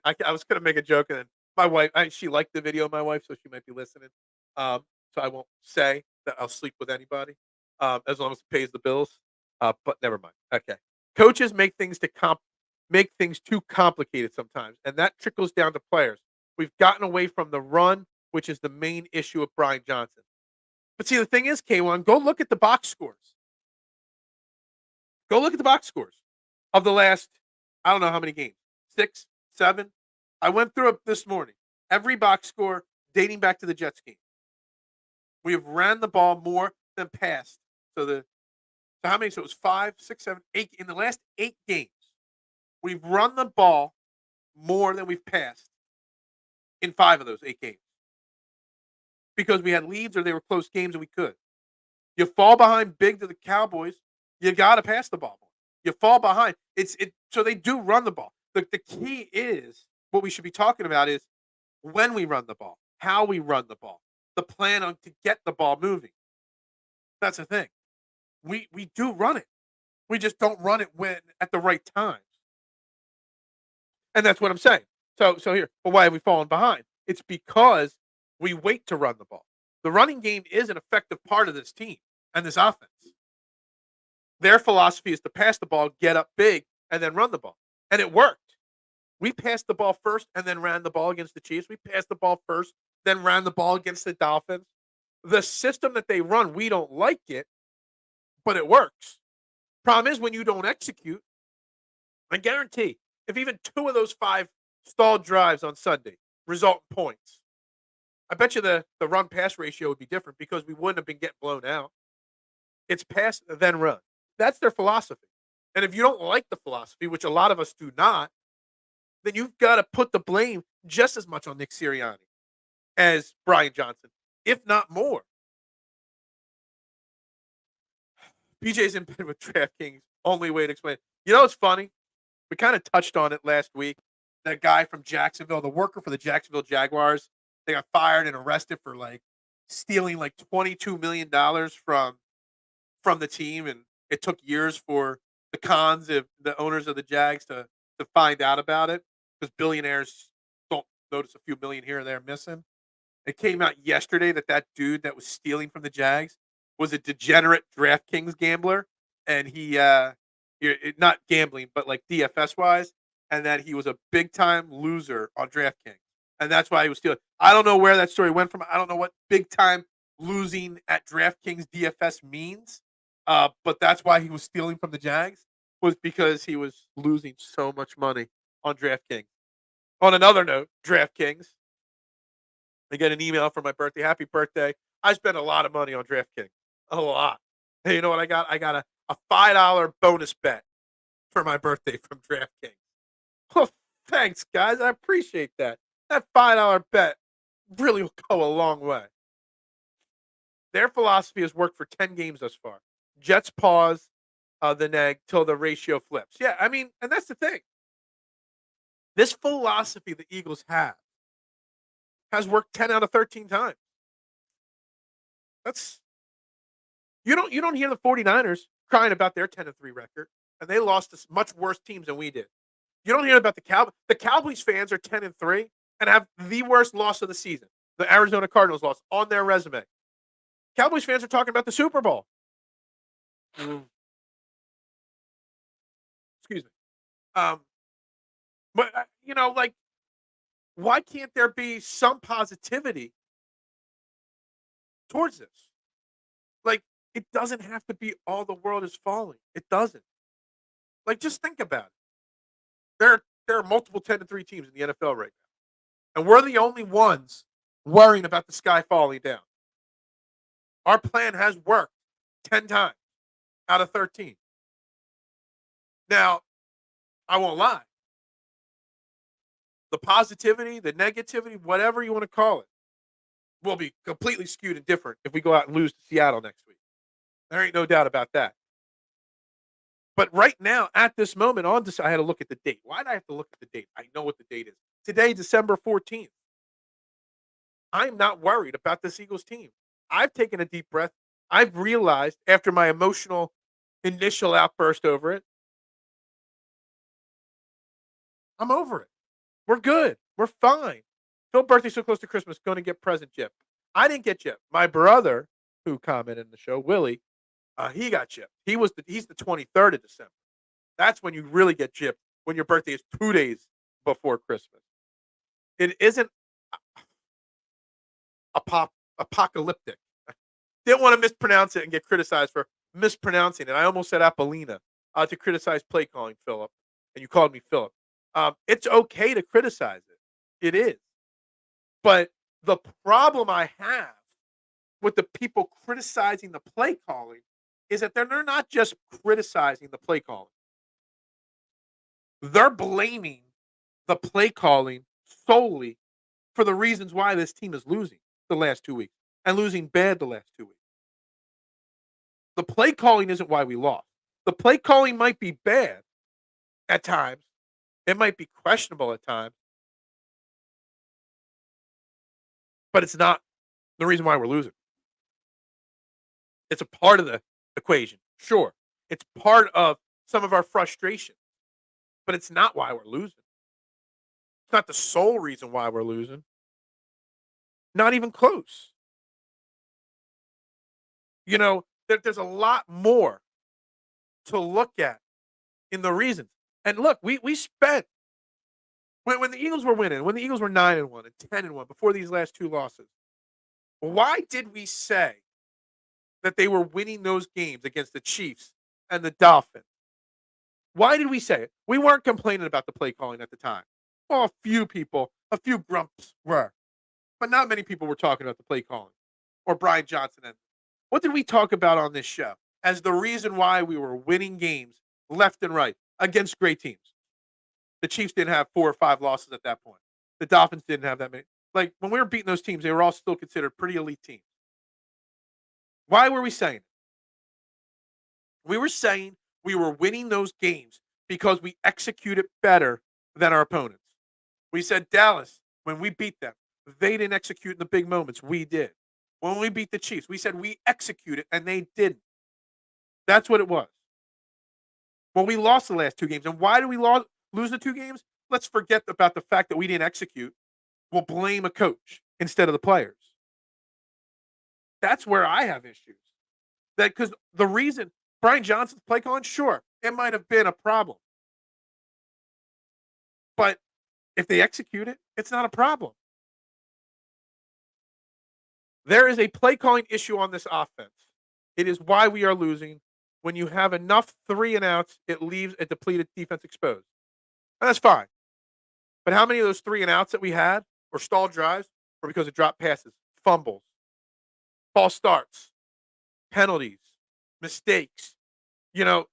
I was gonna make a joke, and then my wife, she liked the video of my wife, so she might be listening. So I won't say that I'll sleep with anybody, as long as it pays the bills. But never mind. Okay. Coaches make things too complicated sometimes, and that trickles down to players. We've gotten away from the run, which is the main issue with Brian Johnson. But see, the thing is, K1, go look at the box scores. Go look at the box scores of the last, I don't know how many games, 6, 7. I went through it this morning. Every box score dating back to the Jets game. We have ran the ball more than passed. So how many? So it was 5, 6, 7, 8 in the last 8 games. We've run the ball more than we've passed in 5 of those 8 games because we had leads or they were close games and we could. You fall behind big to the Cowboys, you got to pass the ball more. You fall behind. So they do run the ball. The key is what we should be talking about is when we run the ball, how we run the ball, the plan on to get the ball moving. That's the thing. We do run it. We just don't run it when at the right times. And that's what I'm saying. So here, but why have we fallen behind? It's because we wait to run the ball. The running game is an effective part of this team and this offense. Their philosophy is to pass the ball, get up big, and then run the ball. And it worked. We passed the ball first and then ran the ball against the Chiefs. We passed the ball first, then ran the ball against the Dolphins. The system that they run, we don't like it, but it works. Problem is when you don't execute, I guarantee if even 2 of those 5 stalled drives on Sunday result in points, I bet you the run-pass ratio would be different because we wouldn't have been getting blown out. It's pass, then run. That's their philosophy. And if you don't like the philosophy, which a lot of us do not, then you've got to put the blame just as much on Nick Sirianni as Brian Johnson, if not more. BJ's in bed with DraftKings. Only way to explain it. You know what's funny? We kind of touched on it last week. That guy from Jacksonville, the worker for the Jacksonville Jaguars, they got fired and arrested for stealing $22 million from the team, and it took years for the cons of the owners of the Jags to find out about it because billionaires don't notice a few million here and there missing. It came out yesterday that dude that was stealing from the Jags was a degenerate DraftKings gambler, and he not gambling, but DFS wise, and that he was a big time loser on DraftKings, and that's why he was stealing. I don't know where that story went from. I don't know what big time losing at DraftKings DFS means, but that's why he was stealing from the Jags was because he was losing so much money on DraftKings. On another note, DraftKings. I get an email for my birthday. Happy birthday. I spent a lot of money on DraftKings. A lot. Hey, you know what I got? I got a $5 bonus bet for my birthday from DraftKings. Oh, thanks, guys. I appreciate that. That $5 bet really will go a long way. Their philosophy has worked for 10 games thus far. Jets pause the neg till the ratio flips. Yeah, I mean, and that's the thing. This philosophy the Eagles have has worked 10 out of 13 times. That's you don't hear the 49ers crying about their 10-3 record, and they lost to much worse teams than we did. You don't hear about the Cowboys. The Cowboys fans are 10-3 and have the worst loss of the season. The Arizona Cardinals loss on their resume. Cowboys fans are talking about the Super Bowl. Excuse me. But why can't there be some positivity towards this? It doesn't have to be all the world is falling. It doesn't. Just think about it. There are multiple 10-3 teams in the NFL right now, and we're the only ones worrying about the sky falling down. Our plan has worked 10 times out of 13. Now, I won't lie. The positivity, the negativity, whatever you want to call it, will be completely skewed and different if we go out and lose to Seattle next week. There ain't no doubt about that. But right now, at this moment, I had to look at the date. Why did I have to look at the date? I know what the date is. Today, December 14th. I'm not worried about this Eagles team. I've taken a deep breath. I've realized after my emotional initial outburst over it, I'm over it. We're good. We're fine. Phil birthday so close to Christmas, going to get present chipped. I didn't get chipped. My brother, who commented in the show, Willie, he got chipped. He's the 23rd of December. That's when you really get gypped, when your birthday is 2 days before Christmas. It isn't apocalyptic. Didn't want to mispronounce it and get criticized for mispronouncing it. I almost said Apollina to criticize play calling, Philip, and you called me Philip. It's okay to criticize it. It is. But the problem I have with the people criticizing the play calling is that they're not just criticizing the play calling. They're blaming the play calling solely for the reasons why this team is losing the last 2 weeks and losing bad the last 2 weeks. The play calling isn't why we lost. The play calling might be bad at times. It might be questionable at times, but it's not the reason why we're losing. It's a part of the equation. Sure. It's part of some of our frustration, but it's not why we're losing. It's not the sole reason why we're losing. Not even close. There's a lot more to look at in the reasons. And look, we spent when the Eagles were winning, when the Eagles were 9-1 and 10-1 before these last two losses. Why did we say that they were winning those games against the Chiefs and the Dolphins? Why did we say it? We weren't complaining about the play calling at the time. Well, a few people, a few grumps were, but not many people were talking about the play calling or Brian Johnson. And what did we talk about on this show as the reason why we were winning games left and right against great teams? The Chiefs didn't have 4 or 5 losses at that point. The Dolphins didn't have that many. Like, when we were beating those teams, they were all still considered pretty elite teams. Why were we saying it? We were saying we were winning those games because we executed better than our opponents. We said Dallas, when we beat them, they didn't execute in the big moments. We did. When we beat the Chiefs, we said we executed and they didn't. That's what it was. Well, we lost the last 2 games. And why did we lose the 2 games? Let's forget about the fact that we didn't execute. We'll blame a coach instead of the players. That's where I have issues. Because the reason Brian Johnson's play calling, sure, it might have been a problem. But if they execute it, it's not a problem. There is a play calling issue on this offense. It is why we are losing. When you have enough 3 and outs, it leaves a depleted defense exposed. And that's fine. But how many of those 3 and outs that we had or stalled drives were because of drop passes, fumbles, false starts, penalties, mistakes? The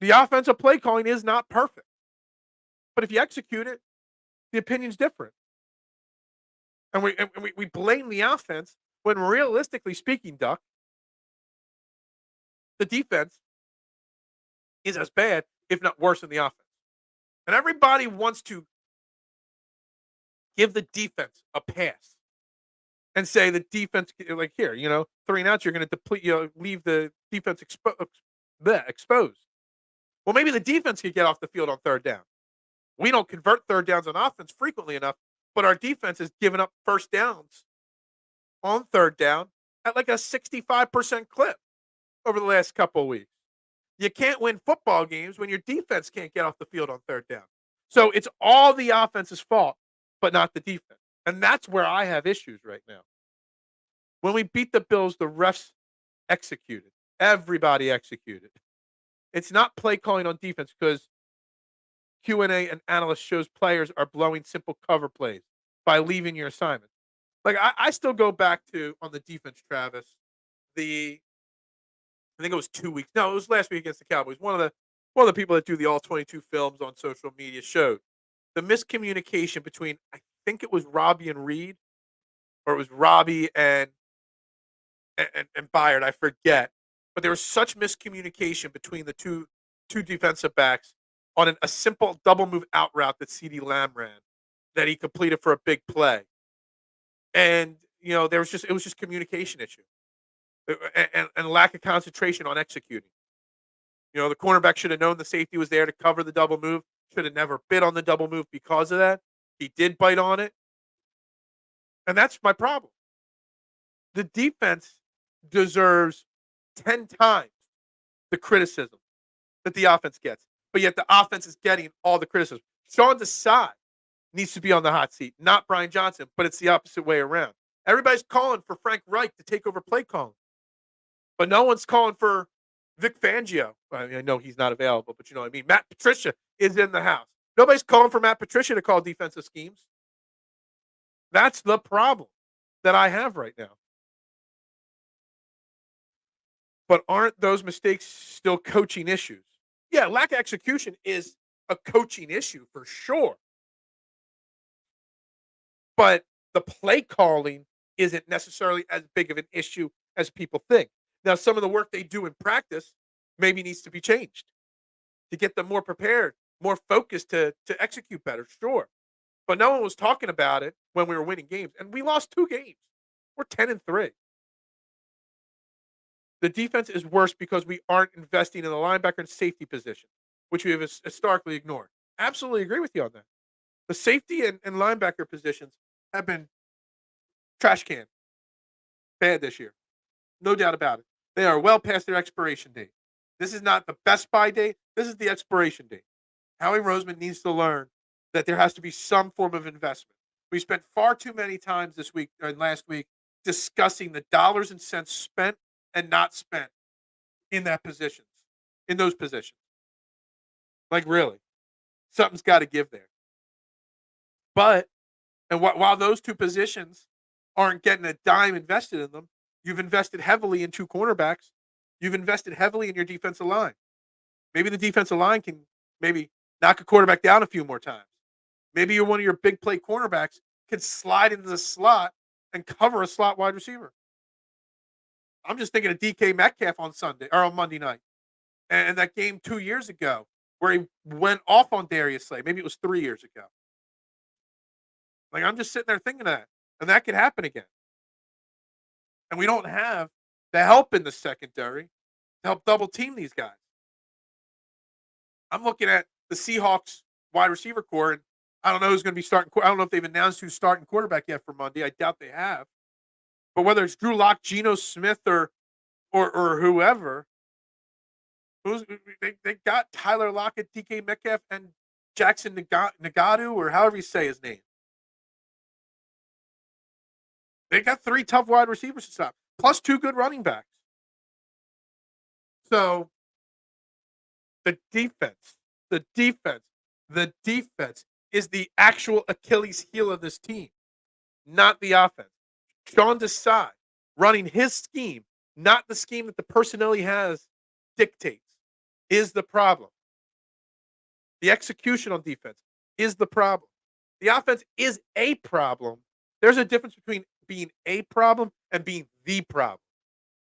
offensive play calling is not perfect. But if you execute it, the opinion's different. And we blame the offense when realistically speaking, Duck, the defense is as bad, if not worse, than the offense. And everybody wants to give the defense a pass and say the defense, like here, 3 and outs, you're going to deplete, leave the defense exposed. Well, maybe the defense could get off the field on 3rd down. We don't convert 3rd downs on offense frequently enough, but our defense has given up 1st downs on 3rd down at like a 65% clip over the last couple of weeks. You can't win football games when your defense can't get off the field on 3rd down. So it's all the offense's fault, but not the defense. And that's where I have issues right now. When we beat the Bills, the refs executed. Everybody executed. It's not play calling on defense because Q&A and analyst shows players are blowing simple cover plays by leaving your assignment. Like, I still go back to, on the defense, Travis, I think it was 2 weeks. No, it was last week against the Cowboys. One of the people that do the all 22 films on social media showed the miscommunication between, I think it was Robbie and Reed, or it was Robbie and Byard. I forget. But there was such miscommunication between the two defensive backs on a simple double move out route that Ceedee Lamb ran that he completed for a big play. And, it was just communication issue and lack of concentration on executing. The cornerback should have known the safety was there to cover the double move, should have never bid on the double move because of that. He did bite on it. And that's my problem. The defense deserves 10 times the criticism that the offense gets, but yet the offense is getting all the criticism. Sean Desai needs to be on the hot seat, not Brian Johnson, but it's the opposite way around. Everybody's calling for Frank Reich to take over play calling, but no one's calling for Vic Fangio. I mean, I know he's not available, but you know what I mean. Matt Patricia is in the house. Nobody's calling for Matt Patricia to call defensive schemes. That's the problem that I have right now. But aren't those mistakes still coaching issues? Yeah, lack of execution is a coaching issue for sure. But the play calling isn't necessarily as big of an issue as people think. Now, some of the work they do in practice maybe needs to be changed to get them more prepared, more focused to execute better, sure. But no one was talking about it when we were winning games. And we lost 2 games. We're 10-3. The defense is worse because we aren't investing in the linebacker and safety position, which we have historically ignored. Absolutely agree with you on that. The safety and linebacker positions have been trash can bad this year. No doubt about it. They are well past their expiration date. This is not the best buy date. This is the expiration date. Howie Roseman needs to learn that there has to be some form of investment. We spent far too many times this week and last week discussing the dollars and cents spent and not spent in those positions. Like really, something's got to give there. But while those 2 positions aren't getting a dime invested in them, you've invested heavily in 2 cornerbacks. You've invested heavily in your defensive line. Maybe the defensive line can maybe knock a quarterback down a few more times. Maybe you're one of your big play cornerbacks can slide into the slot and cover a slot wide receiver. I'm just thinking of DK Metcalf on Sunday or on Monday night, and that game 2 years ago where he went off on Darius Slay. Maybe it was 3 years ago. Like I'm just sitting there thinking of that, and that could happen again. And we don't have the help in the secondary to help double team these guys. I'm looking at the Seahawks wide receiver core, and I don't know who's going to be starting. I don't know if they've announced who's starting quarterback yet for Monday. I doubt they have. But whether it's Drew Lock, Geno Smith, or whoever, they got Tyler Lockett, DK Metcalf, and Jackson Nagatu, or however you say his name. They got 3 tough wide receivers to stop, plus 2 good running backs. So the defense is the actual Achilles heel of this team, not the offense. Sean Desai running his scheme, not the scheme that the personnel he has dictates, is the problem. The execution on defense is the problem. The offense is a problem. There's a difference between being a problem and being the problem.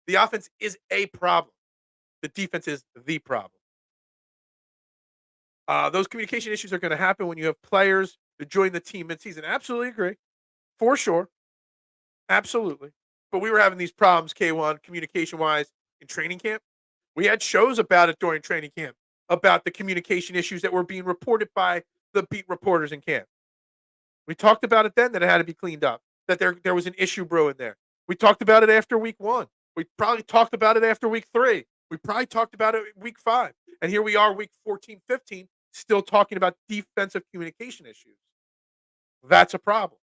The offense is a problem. The defense is the problem. Those communication issues are going to happen when you have players to join the team mid-season. Absolutely agree. For sure. Absolutely. But we were having these problems, K1, communication-wise, in training camp. We had shows about it during training camp, about the communication issues that were being reported by the beat reporters in camp. We talked about it then that it had to be cleaned up, that there was an issue brewing there. We talked about it after week 1. We probably talked about it after week 3. We probably talked about it week 5. And here we are week 14, 15, still talking about defensive communication issues. That's a problem.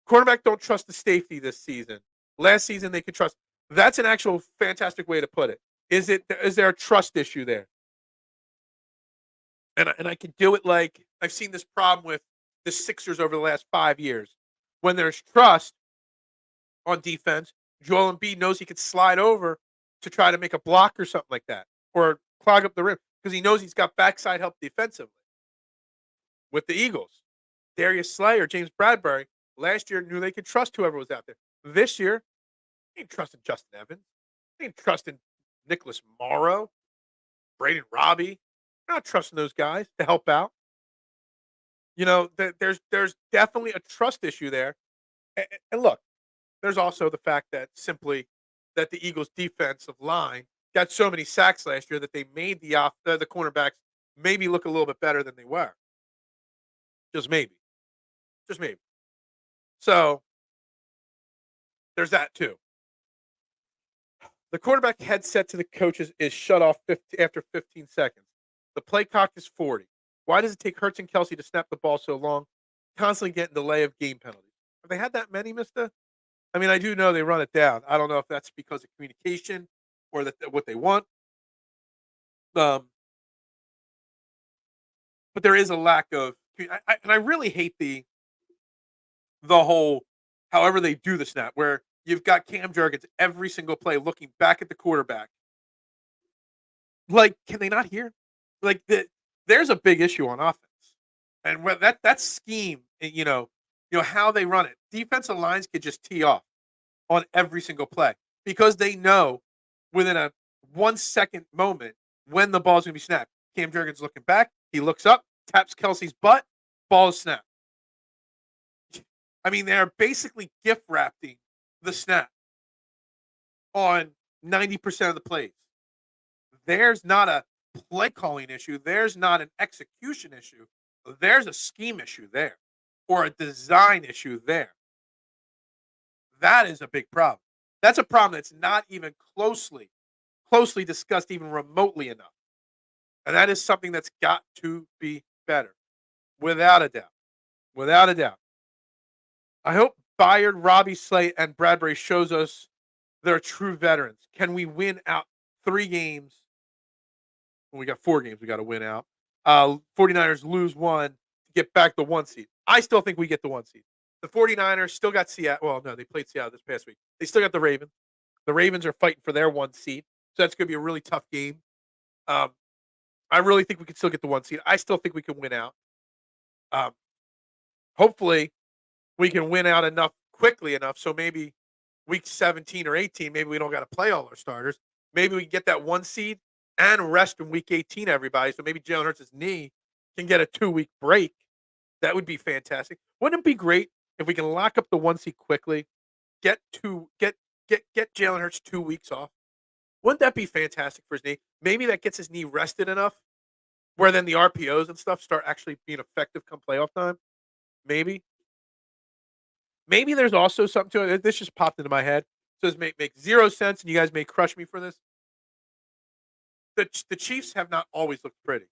Quarterback don't trust the safety this season. Last season they could trust. That's an actual fantastic way to put it. Is there a trust issue there? And I can do it like I've seen this problem with the Sixers over the last 5 years. When there's trust on defense, Joel Embiid knows he could slide over to try to make a block or something like that, or clog up the rim because he knows he's got backside help defensively. With the Eagles, Darius Slay or James Bradbury last year knew they could trust whoever was out there. This year, they ain't trusting Justin Evans. They ain't trusting Nicholas Morrow, Braden Robbie. They're not trusting those guys to help out. You know, there's definitely a trust issue there. And look, there's also the fact that simply that the Eagles' defensive line got so many sacks last year that they made the cornerbacks maybe look a little bit better than they were. Just maybe. Just maybe. So there's that too. The quarterback headset to the coaches is shut off after 15 seconds. The play clock is 40. Why does it take Hurts and Kelsey to snap the ball so long? Constantly getting delay of game penalties. Have they had that many, Mister? I mean, I do know they run it down. I don't know if that's because of communication or that what they want. Um, but there is a lack of, and I really hate the whole, however they do the snap, where you've got Cam Jurgens every single play looking back at the quarterback. Like, can they not hear? Like, there's a big issue on offense, and that scheme, how they run it. Defensive lines could just tee off on every single play because they know within a 1 second moment when the ball's going to be snapped. Cam Jurgens looking back, he looks up, taps Kelsey's butt, ball is snapped. I mean, they're basically gift wrapping the snap on 90% of the plays. There's not a play calling issue. There's not an execution issue. There's a scheme issue there or a design issue there. That is a big problem. That's a problem that's not even closely discussed even remotely enough. And that is something that's got to be better. Without a doubt. Without a doubt. I hope Bayard, Robbie Slate, and Bradbury shows us they're true veterans. Can we win out 3 games? Well, we got 4 games we got to win out. 49ers lose 1 to get back the 1 seed. I still think we get the 1 seed. The 49ers still got Seattle. Well, no, they played Seattle this past week. They still got the Ravens. The Ravens are fighting for their 1 seed. So that's going to be a really tough game. I really think we can still get the 1 seed. I still think we can win out. Hopefully, we can win out quickly enough. So maybe week 17 or 18, maybe we don't got to play all our starters. Maybe we can get that 1 seed and rest in week 18, everybody. So maybe Jalen Hurts' knee can get a 2-week break. That would be fantastic. Wouldn't it be great if we can lock up the 1 seed quickly, get Jalen Hurts 2 weeks off? Wouldn't that be fantastic for his knee? Maybe that gets his knee rested enough where then the RPOs and stuff start actually being effective come playoff time. Maybe there's also something to it. This just popped into my head. So this makes 0 sense, and you guys may crush me for this. The Chiefs have not always looked pretty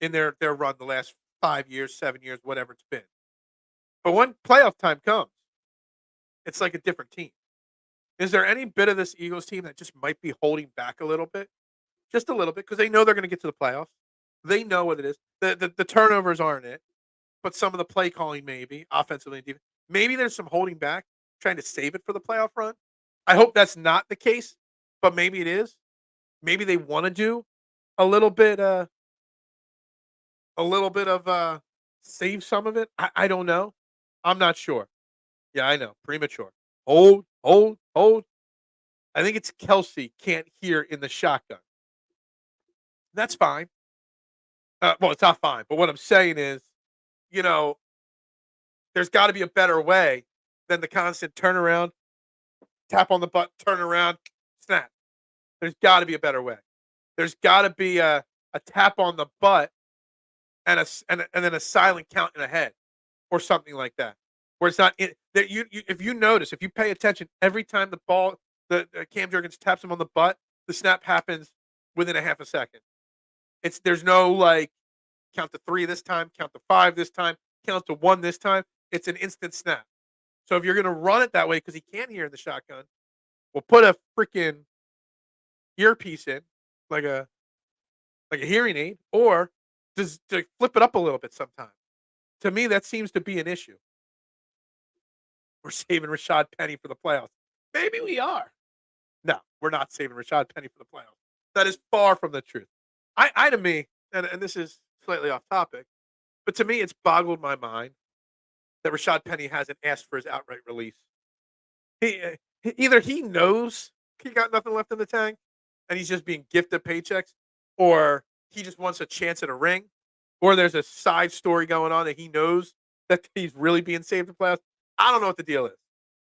in their run the last 5 years, 7 years, whatever it's been. But when playoff time comes, it's like a different team. Is there any bit of this Eagles team that just might be holding back a little bit? Just a little bit, because they know they're going to get to the playoffs. They know what it is. The turnovers aren't it, but some of the play calling maybe, offensively and defensively. Maybe there's some holding back, trying to save it for the playoff run. I hope that's not the case, but maybe it is. Maybe they want to do a little bit of save some of it. I don't know. I'm not sure. Yeah, I know. Premature. Hold. I think it's Kelsey can't hear in the shotgun. That's fine. Well, it's not fine, but what I'm saying is, there's got to be a better way than the constant turnaround, tap on the butt, turn around, snap. There's got to be a better way. There's got to be a tap on the butt and then a silent count in the head or something like that, where it's not that you if you notice, if you pay attention, every time the ball, the Cam Jurgens taps him on the butt, the snap happens within a half a second. There's no like count to 3 this time, count to 5 this time, count to 1 this time. It's an instant snap. So if you're going to run it that way because he can't hear in the shotgun, we'll put a freaking earpiece in, like a hearing aid, or just to flip it up a little bit sometime. To me, that seems to be an issue. We're saving Rashad Penny for the playoffs. Maybe we are. No, we're not saving Rashad Penny for the playoffs. That is far from the truth. To me, and this is slightly off topic, but to me, it's boggled my mind that Rashad Penny hasn't asked for his outright release. Either he knows he got nothing left in the tank, and he's just being gifted paychecks, or he just wants a chance at a ring, or there's a side story going on that he knows that he's really being saved in playoffs. I don't know what the deal is.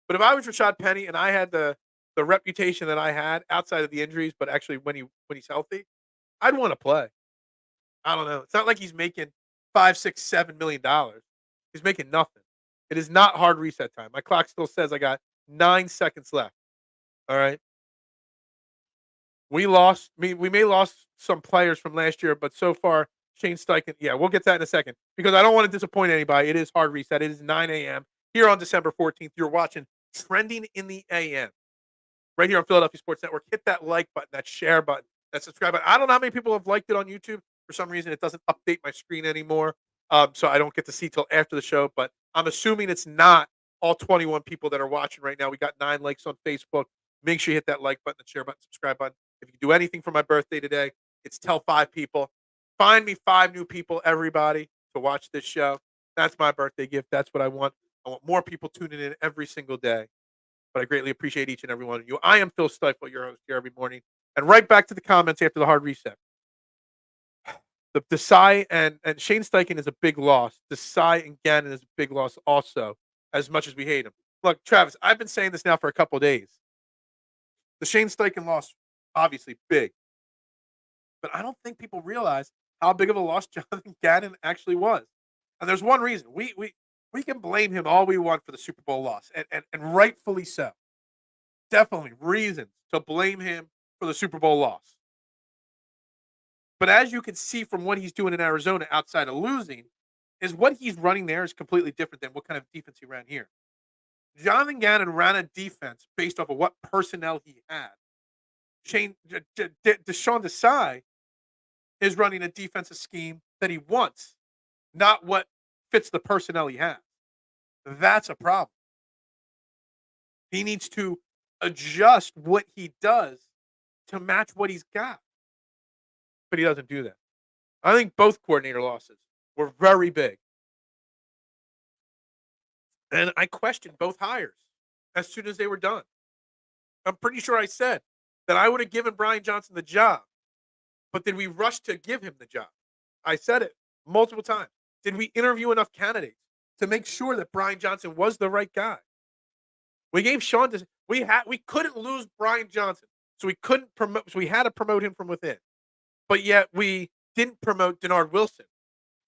But if I was Rashad Penny and I had the reputation that I had outside of the injuries, but actually when he's healthy, I'd want to play. I don't know. It's not like he's making $5, $6, $7 million. He's making nothing. It is not hard reset time. My clock still says I got 9 seconds left. All right. We may lost some players from last year, but so far, Shane Steichen. Yeah, we'll get to that in a second because I don't want to disappoint anybody. It is hard reset. It is 9 a.m. here on December 14th. You're watching Trending in the AM right here on Philadelphia Sports Network. Hit that like button, that share button, that subscribe button. I don't know how many people have liked it on YouTube. For some reason, it doesn't update my screen anymore, so I don't get to see till after the show. But I'm assuming it's not all 21 people that are watching right now. We got 9 likes on Facebook. Make sure you hit that like button, the share button, subscribe button. If you do anything for my birthday today, it's tell 5 people. Find me 5 new people, everybody, to watch this show. That's my birthday gift. That's what I want. I want more people tuning in every single day. But I greatly appreciate each and every one of you. I am Phil Stiefel, your host here every morning. And right back to the comments after the hard reset. The Desai and Shane Steichen is a big loss. Desai and Gannon is a big loss also, as much as we hate him. Look, Travis, I've been saying this now for a couple of days. The Shane Steichen loss, obviously big. But I don't think people realize how big of a loss Jonathan Gannon actually was. And there's one reason. We can blame him all we want for the Super Bowl loss, and rightfully so. Definitely reasons to blame him for the Super Bowl loss. But as you can see from what he's doing in Arizona outside of losing, is what he's running there is completely different than what kind of defense he ran here. Jonathan Gannon ran a defense based off of what personnel he had. Deshaun Desai is running a defensive scheme that he wants, not what fits the personnel he has. That's a problem. He needs to adjust what he does to match what he's got. But he doesn't do that. I think both coordinator losses were very big. And I questioned both hires as soon as they were done. I'm pretty sure I said that I would have given Brian Johnson the job, but did we rush to give him the job? I said it multiple times. Did we interview enough candidates to make sure that Brian Johnson was the right guy? We gave Sean this. We couldn't lose Brian Johnson, so we couldn't promote. So we had to promote him from within. But yet we didn't promote Denard Wilson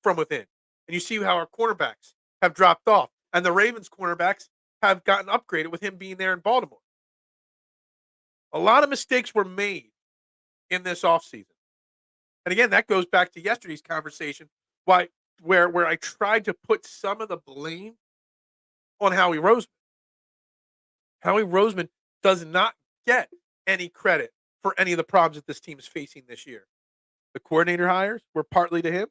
from within. And you see how our cornerbacks have dropped off, and the Ravens cornerbacks have gotten upgraded with him being there in Baltimore. A lot of mistakes were made in this offseason. And again, that goes back to yesterday's conversation, where I tried to put some of the blame on Howie Roseman. Howie Roseman does not get any credit for any of the problems that this team is facing this year. The coordinator hires were partly to him.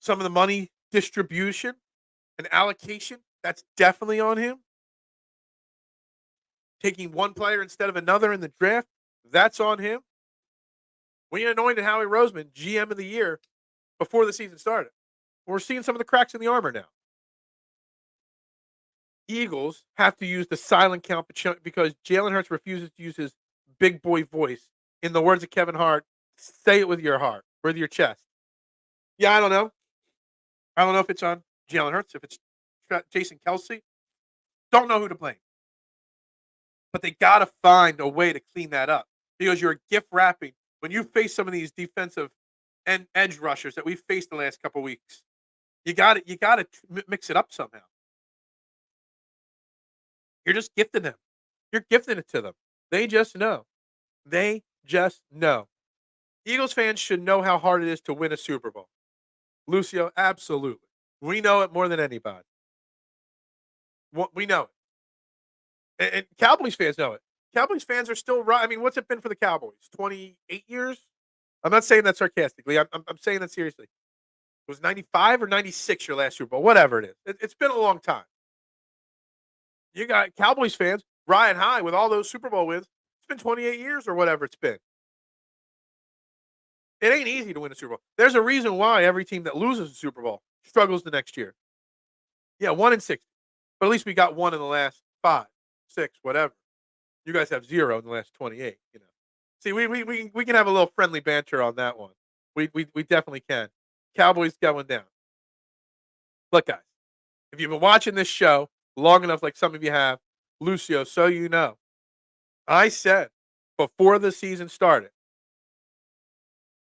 Some of the money distribution and allocation, that's definitely on him. Taking one player instead of another in the draft, that's on him. We anointed Howie Roseman GM of the year before the season started. We're seeing some of the cracks in the armor now. Eagles have to use the silent count because Jalen Hurts refuses to use his big boy voice. In the words of Kevin Hart, say it with your heart, with your chest. Yeah, I don't know. I don't know if it's on Jalen Hurts, if it's Jason Kelsey. Don't know who to blame. But they got to find a way to clean that up because you're gift wrapping. When you face some of these defensive and edge rushers that we've faced the last couple of weeks, you got to mix it up somehow. You're just gifting them. You're gifting it to them. They just know. They just know. Eagles fans should know how hard it is to win a Super Bowl. Lucio, absolutely. We know it more than anybody. We know it. And Cowboys fans know it. Cowboys fans are still right. I mean, what's it been for the Cowboys? 28 years? I'm not saying that sarcastically. I'm saying that seriously. It was 95 or 96 your last Super Bowl, whatever it is. It's been a long time. You got Cowboys fans riding high with all those Super Bowl wins. It's been 28 years or whatever it's been. It ain't easy to win a Super Bowl. There's a reason why every team that loses a Super Bowl struggles the next year. Yeah, 1 in 60. But at least we got one in the last 5, 6, whatever. You guys have 0 in the last 28, you know. See, we can have a little friendly banter on that one. We definitely can. Cowboys going down. Look, guys, if you've been watching this show long enough, like some of you have, Lucio, so you know, I said before the season started,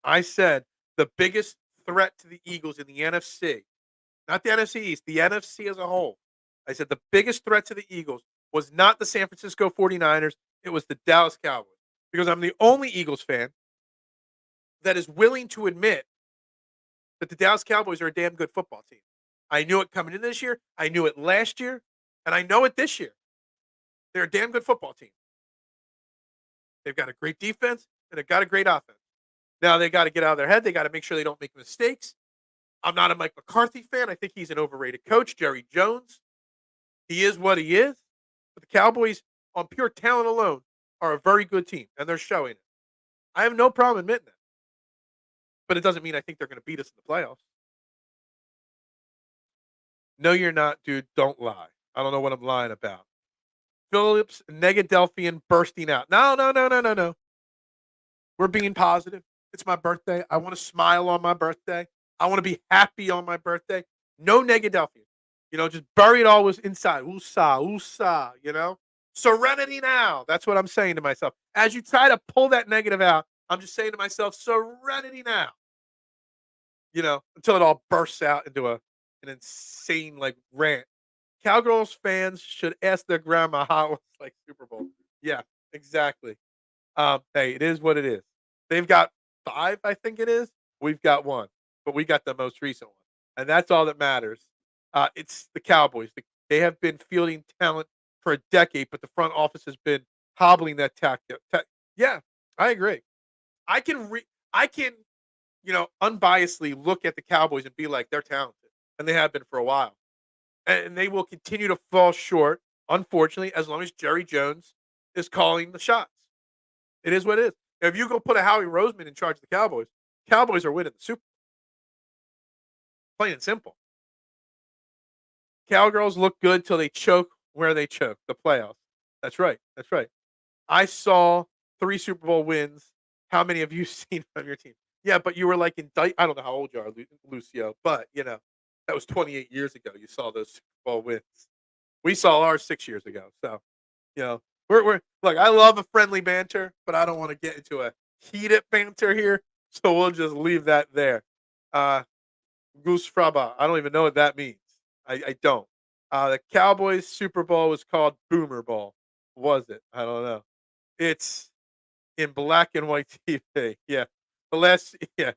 I said the biggest threat to the Eagles in the NFC, not the NFC East, the NFC as a whole. I said the biggest threat to the Eagles was not the San Francisco 49ers. It was the Dallas Cowboys. because I'm the only Eagles fan that is willing to admit that the Dallas Cowboys are a damn good football team. I knew it coming in this year. I knew it last year, and I know it this year. They're a damn good football team. They've got a great defense, and they've got a great offense. Now they got to get out of their head. They got to make sure they don't make mistakes. I'm not a Mike McCarthy fan. I think he's an overrated coach. Jerry Jones, he is what he is. But the Cowboys, on pure talent alone, are a very good team, and they're showing it. I have no problem admitting that. But it doesn't mean I think they're going to beat us in the playoffs. No, you're not, dude. Don't lie. I don't know what I'm lying about. Phillips, Negadelphian bursting out. No. We're being positive. It's my birthday. I want to smile on my birthday. I want to be happy on my birthday. No Negadelphian. Just bury it all was inside. Woosah. Serenity now. That's what I'm saying to myself. As you try to pull that negative out, I'm just saying to myself, serenity now. Until it all bursts out into an insane rant. Cowgirls fans should ask their grandma how it was like Super Bowl. Yeah, exactly. Hey, it is what it is. They've got 5, I think it is. We've got 1, but we got the most recent one, and that's all that matters. It's the Cowboys. They have been fielding talent for a decade, but the front office has been hobbling that tactic. Yeah, I agree. I can unbiasedly look at the Cowboys and be like, they're talented, and they have been for a while. And they will continue to fall short, unfortunately, as long as Jerry Jones is calling the shots. It is what it is. If you go put a Howie Roseman in charge of the Cowboys are winning the Super Bowl. Plain and simple. Cowgirls look good till they choke where they choke, the playoffs. That's right. I saw 3 Super Bowl wins. How many have you seen from your team? Yeah, but you were I don't know how old you are, Lucio, but, that was 28 years ago. You saw those Super Bowl wins. We saw ours 6 years ago. So, we're look, I love a friendly banter, but I don't want to get into a heated banter here. So we'll just leave that there. Goose Fraba. I don't even know what that means. I don't. The Cowboys Super Bowl was called Boomer Bowl. Was it? I don't know. It's in black and white TV. Yeah. Yeah.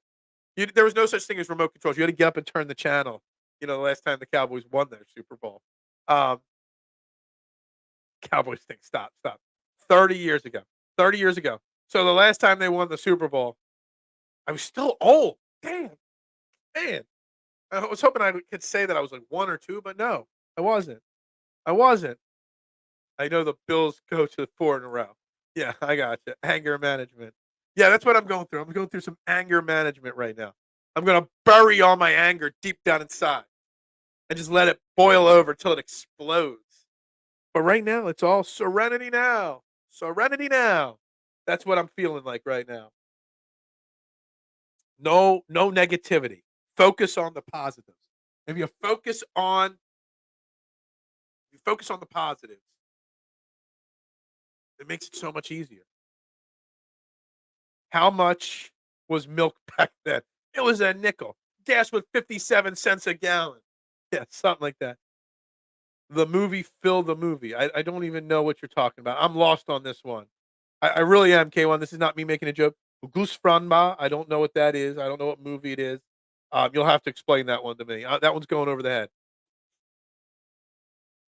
There was no such thing as remote controls. You had to get up and turn the channel. The last time the Cowboys won their Super Bowl. Cowboys thing. Stop. 30 years ago. So the last time they won the Super Bowl, I was still old. Damn. Man. I was hoping I could say that I was 1 or 2, but no, I wasn't. I know the Bills go to 4 in a row. Yeah, I got you. Anger management. Yeah, that's what I'm going through. I'm going through some anger management right now. I'm going to bury all my anger deep down inside and just let it boil over till it explodes. But right now, it's all serenity now. That's what I'm feeling like right now. No negativity. Focus on the positives. If you focus on the positives, it makes it so much easier. How much was milk back then? It was a nickel. Gas was 57 cents a gallon. Yeah, something like that. The movie Phil the movie. I don't even know what you're talking about. I'm lost on this one. I really am, K1. This is not me making a joke. Goose Franma. I don't know what that is. I don't know what movie it is. You'll have to explain that one to me. That one's going over the head.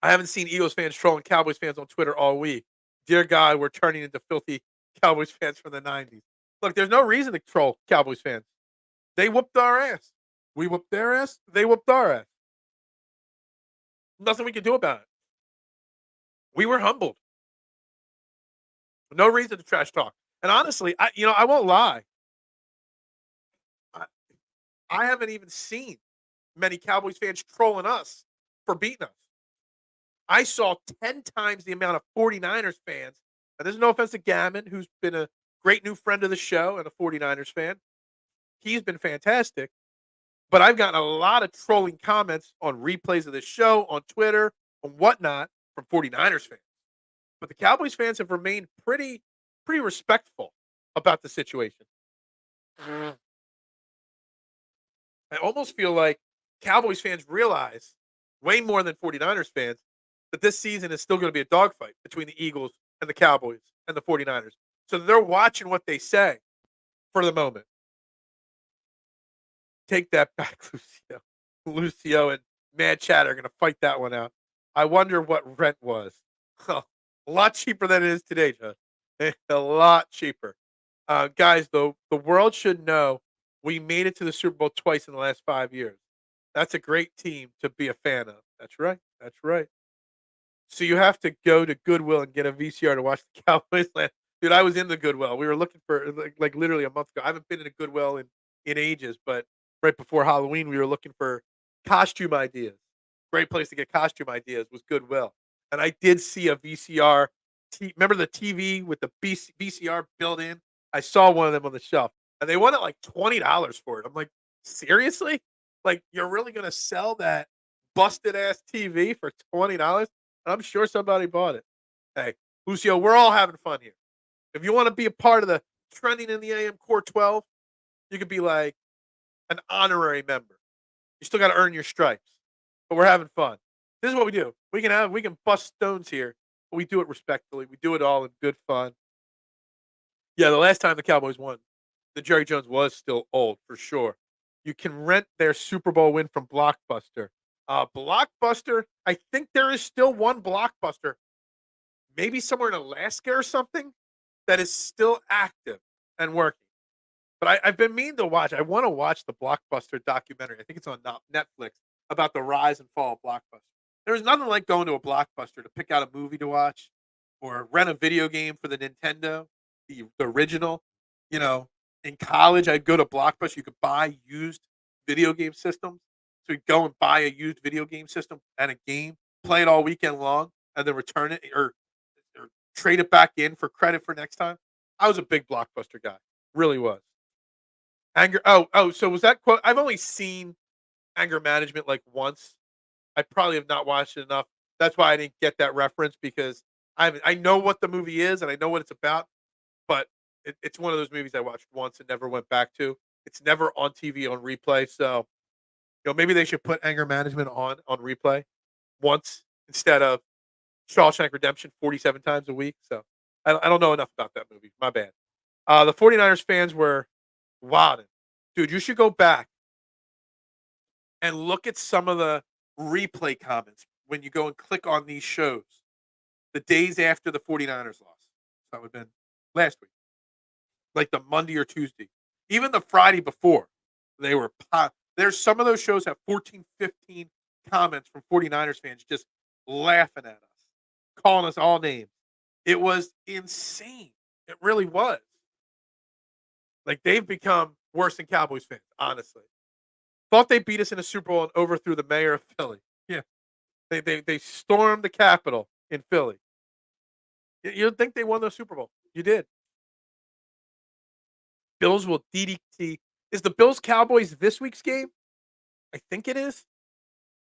I haven't seen Eagles fans trolling Cowboys fans on Twitter all week. Dear God, we're turning into filthy Cowboys fans from the 90s. Look, there's no reason to troll Cowboys fans. They whooped our ass. We whooped their ass. They whooped our ass. Nothing we could do about it. We were humbled. No reason to trash talk. And honestly, I won't lie. I haven't even seen many Cowboys fans trolling us for beating us. I saw 10 times the amount of 49ers fans, and there's no offense to Gammon, who's been a great new friend of the show and a 49ers fan. He's been fantastic. But I've gotten a lot of trolling comments on replays of the show, on Twitter, and whatnot from 49ers fans. But the Cowboys fans have remained pretty respectful about the situation. I almost feel like Cowboys fans realize, way more than 49ers fans, that this season is still going to be a dogfight between the Eagles and the Cowboys and the 49ers. So they're watching what they say for the moment. Take that back, Lucio. Lucio and Mad Chat are going to fight that one out. I wonder what rent was. A lot cheaper than it is today, John. A lot cheaper. Guys, though, the world should know we made it to the Super Bowl twice in the last 5 years. That's a great team to be a fan of. That's right. That's right. So you have to go to Goodwill and get a VCR to watch the Cowboys land. Dude, I was in the Goodwill. We were looking for like literally a month ago. I haven't been in a Goodwill in ages, but right before Halloween, we were looking for costume ideas. Great place to get costume ideas was Goodwill. And I did see a VCR. Remember the TV with the VCR built in? I saw one of them on the shelf, and they wanted like $20 for it. I'm like, seriously? Like, you're really gonna sell that busted ass TV for $20? I'm sure somebody bought it. Hey, Lucio, we're all having fun here. If you want to be a part of the trending in the AM Core 12, you could be like an honorary member. You still got to earn your stripes, but we're having fun. This is what we do. We can bust stones here, but we do it respectfully. We do it all in good fun. Yeah, the last time the Cowboys won, the Jerry Jones was still old for sure. You can rent their Super Bowl win from Blockbuster. Blockbuster, I think there is still one Blockbuster, maybe somewhere in Alaska or something, that is still active and working. But I've been meaning to watch. I want to watch the Blockbuster documentary. I think it's on Netflix about the rise and fall of Blockbuster. There's nothing like going to a Blockbuster to pick out a movie to watch or rent a video game for the Nintendo, the original. You know, in college, I'd go to Blockbuster. You could buy used video game systems. So you'd go and buy a used video game system and a game, play it all weekend long, and then return it or trade it back in for credit for next time. I was a big Blockbuster guy. Really was. So was that quote? I've only seen Anger Management like once. I probably have not watched it enough. That's why I didn't get that reference because I know what the movie is and I know what it's about, but it's one of those movies I watched once and never went back to. It's never on TV on replay. So, maybe they should put Anger Management on replay once instead of Shawshank Redemption 47 times a week. So I don't know enough about that movie. My bad. The 49ers fans were wilding. Dude, you should go back and look at some of the replay comments when you go and click on these shows the days after the 49ers lost. So that would have been last week, like the Monday or Tuesday. Even the Friday before, they were there's some of those shows have 14, 15 comments from 49ers fans just laughing at us, calling us all names. It was insane. It really was. Like, they've become worse than Cowboys fans, honestly. Thought they beat us in a Super Bowl and overthrew the mayor of Philly. Yeah. They stormed the Capitol in Philly. You'd think they won the Super Bowl. You did. Bills will DDT. Is the Bills Cowboys this week's game? I think it is.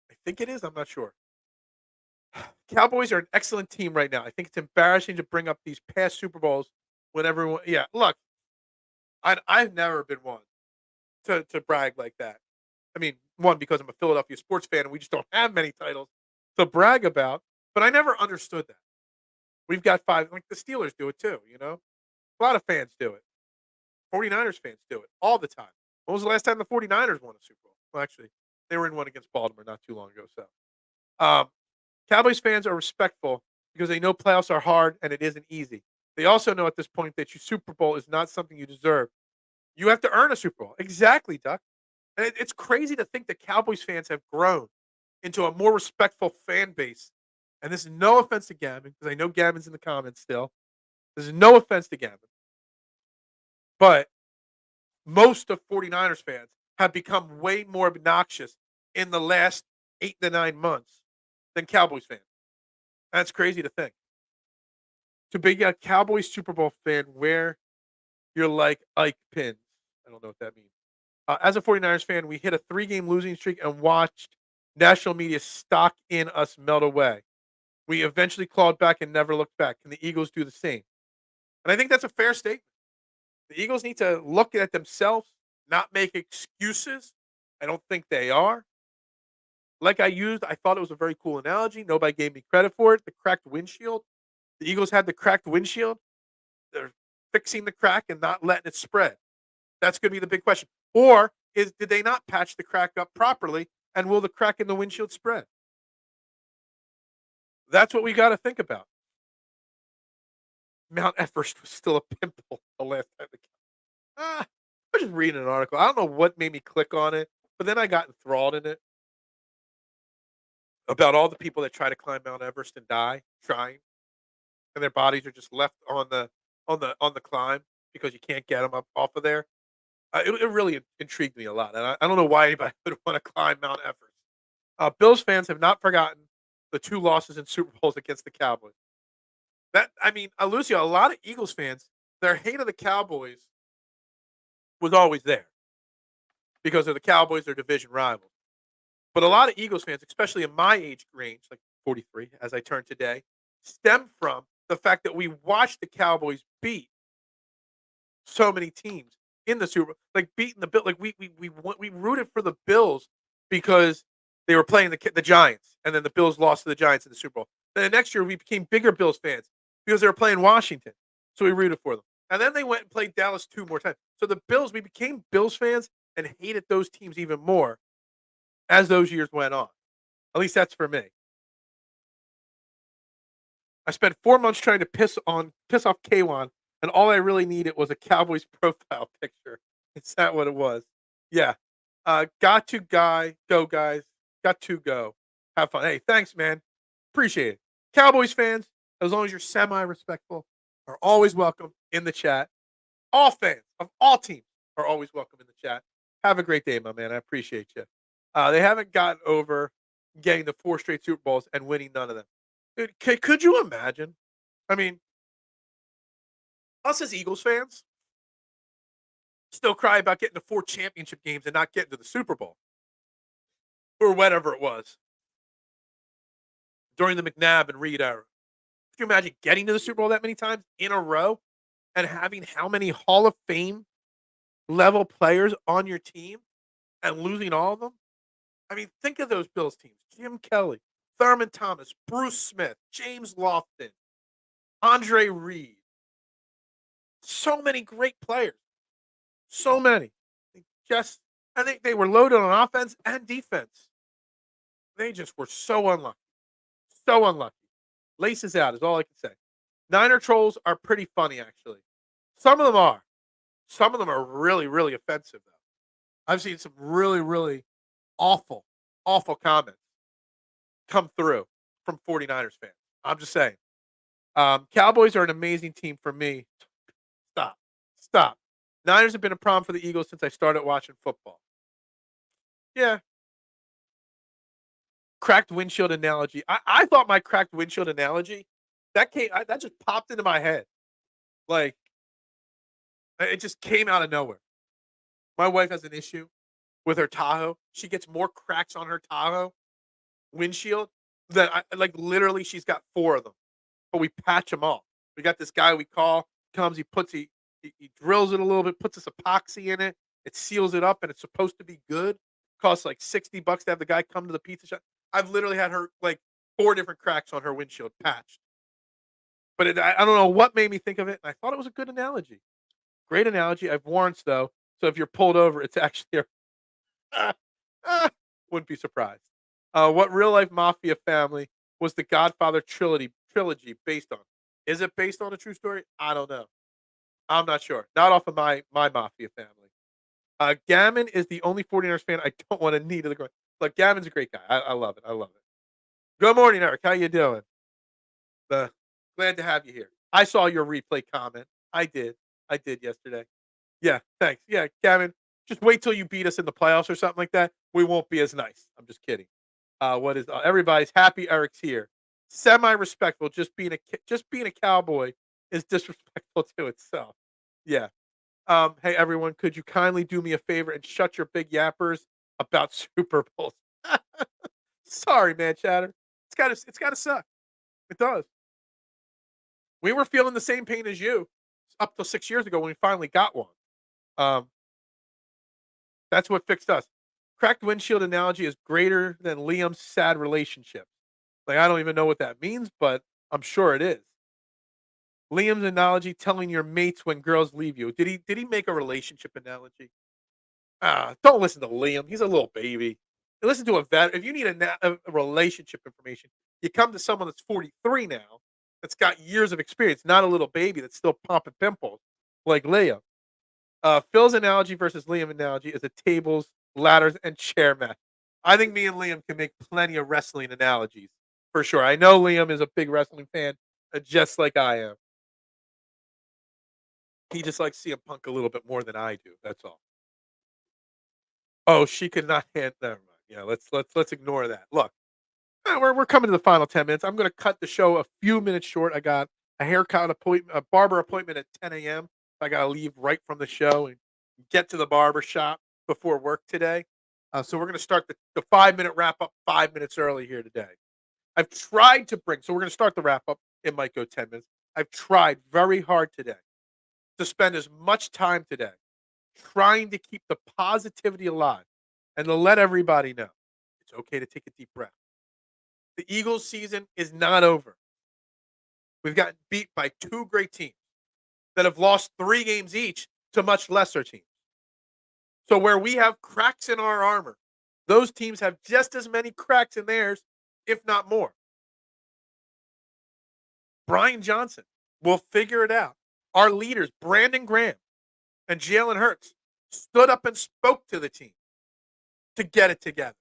I think it is. I'm not sure. Cowboys are an excellent team right now. I think it's embarrassing to bring up these past Super Bowls when everyone. Yeah, look, I've never been one to brag like that. I mean, one, because I'm a Philadelphia sports fan and we just don't have many titles to brag about. But I never understood that. We've got five, like the Steelers do it too, you know? A lot of fans do it. 49ers fans do it all the time. When was the last time the 49ers won a Super Bowl? Well, actually, they were in one against Baltimore not too long ago. So, Cowboys fans are respectful because they know playoffs are hard and it isn't easy. They also know at this point that your Super Bowl is not something you deserve. You have to earn a Super Bowl. Exactly, Duck. And it's crazy to think that Cowboys fans have grown into a more respectful fan base. And this is no offense to Gavin, because I know Gavin's in the comments still. This is no offense to Gavin. But most of 49ers fans have become way more obnoxious in the last 8 to 9 months than Cowboys fans. That's crazy to think. To be a Cowboys Super Bowl fan where you're like Ike pins. I don't know what that means. As a 49ers fan, we hit a 3-game losing streak and watched national media stock in us melt away. We eventually clawed back and never looked back. Can the Eagles do the same? And I think that's a fair statement. The Eagles need to look at themselves, not make excuses. I don't think they are. Like I thought it was a very cool analogy. Nobody gave me credit for it. The cracked windshield. The Eagles had the cracked windshield. They're fixing the crack and not letting it spread? That's going to be the big question. Or did they not patch the crack up properly, and will the crack in the windshield spread? That's what we got to think about. Mount Everest was still a pimple the last time. I was just reading an article. I don't know what made me click on it, but then I got enthralled in it about all the people that try to climb Mount Everest and die trying, and their bodies are just left on the climb because you can't get them up off of there. It really intrigued me a lot, and I don't know why anybody would want to climb Mount Everest. Bills fans have not forgotten the 2 losses in Super Bowls against the Cowboys. Lucio, a lot of Eagles fans, their hate of the Cowboys was always there because of the Cowboys, their division rivals. But a lot of Eagles fans, especially in my age range, like 43, as I turn today, stem from the fact that we watched the Cowboys beat so many teams in the Super Bowl, like beating the Bill. Like we rooted for the Bills because they were playing the Giants, and then the Bills lost to the Giants in the Super Bowl. Then the next year we became bigger Bills fans because they were playing Washington, so we rooted for them. And then they went and played Dallas 2 more times. So the Bills, we became Bills fans and hated those teams even more as those years went on. At least that's for me. I spent 4 months trying to piss off K1, and all I really needed was a Cowboys profile picture. Is that what it was? Yeah. Got to go guys. Got to go. Have fun. Hey, thanks, man. Appreciate it. Cowboys fans, as long as you're semi-respectful, are always welcome in the chat. All fans of all teams are always welcome in the chat. Have a great day, my man. I appreciate you. They haven't gotten over getting the 4 straight Super Bowls and winning none of them. Dude, could you imagine? I mean, us as Eagles fans still cry about getting to 4 championship games and not getting to the Super Bowl or whatever it was during the McNabb and Reed era. Could you imagine getting to the Super Bowl that many times in a row and having how many Hall of Fame level players on your team and losing all of them? I mean, think of those Bills teams. Jim Kelly, Thurman Thomas, Bruce Smith, James Lofton, Andre Reed. So many great players. So many. I think they were loaded on offense and defense. They just were so unlucky. So unlucky. Laces out is all I can say. Niner trolls are pretty funny, actually. Some of them are. Some of them are really, really offensive, though. I've seen some really, really awful, awful comments come through from 49ers fans. I'm just saying. Cowboys are an amazing team for me. Stop. Niners have been a problem for the Eagles since I started watching football. Yeah. Cracked windshield analogy. I thought my cracked windshield analogy, that just popped into my head. Like, it just came out of nowhere. My wife has an issue with her Tahoe. She gets more cracks on her Tahoe windshield than literally she's got 4 of them. But we patch them all. We got this guy we call, comes, he drills it a little bit, puts this epoxy in it. It seals it up, and it's supposed to be good. Costs like $60 to have the guy come to the pizza shop. I've literally had her 4 different cracks on her windshield patched. But I don't know what made me think of it. And I thought it was a good analogy. Great analogy. I have warrants though, so if you're pulled over, it's actually wouldn't be surprised. What real life mafia family was the Godfather trilogy based on? Is it based on a true story? I don't know. I'm not sure. Not off of my mafia family. Gammon is the only 49ers fan I don't want to knee to the ground. Look, Gammon's a great guy. I love it. I love it. Good morning, Eric. How you doing? Glad to have you here. I saw your replay comment. I did yesterday. Yeah, thanks. Yeah, Gammon, just wait till you beat us in the playoffs or something like that. We won't be as nice. I'm just kidding. Everybody's happy Eric's here. Semi-respectful. Just being a Cowboy is disrespectful to itself. Yeah. Hey everyone, could you kindly do me a favor and shut your big yappers about Super Bowls? Sorry, man, Chatter. It's gotta suck. It does. We were feeling the same pain as you up till 6 years ago when we finally got one. Um, that's what fixed us. Cracked windshield analogy is greater than Liam's sad relationship. I don't even know what that means, but I'm sure it is. Liam's analogy: telling your mates when girls leave you. Did he make a relationship analogy? Don't listen to Liam. He's a little baby. Listen to a vet. If you need a relationship information, you come to someone that's 43 now, that's got years of experience, not a little baby that's still popping pimples like Liam. Phil's analogy versus Liam analogy is a tables, ladders, and chair match. I think me and Liam can make plenty of wrestling analogies for sure. I know Liam is a big wrestling fan, just like I am. He just likes CM Punk a little bit more than I do. That's all. Oh, she could not hand. Never mind. Yeah, let's ignore that. Look, we're coming to the final 10 minutes. I'm going to cut the show a few minutes short. I got a haircut appointment, a barber appointment at 10 a.m. I got to leave right from the show and get to the barber shop before work today. So we're going to start the 5 minute wrap up 5 minutes early here today. I've tried to bring. So we're going to start the wrap up. It might go 10 minutes. I've tried very hard today to spend as much time today trying to keep the positivity alive and to let everybody know it's okay to take a deep breath. The Eagles season is not over. We've gotten beat by two great teams that have lost 3 games each to much lesser teams. So where we have cracks in our armor, those teams have just as many cracks in theirs, if not more. Brian Johnson will figure it out. Our leaders, Brandon Graham and Jalen Hurts, stood up and spoke to the team to get it together.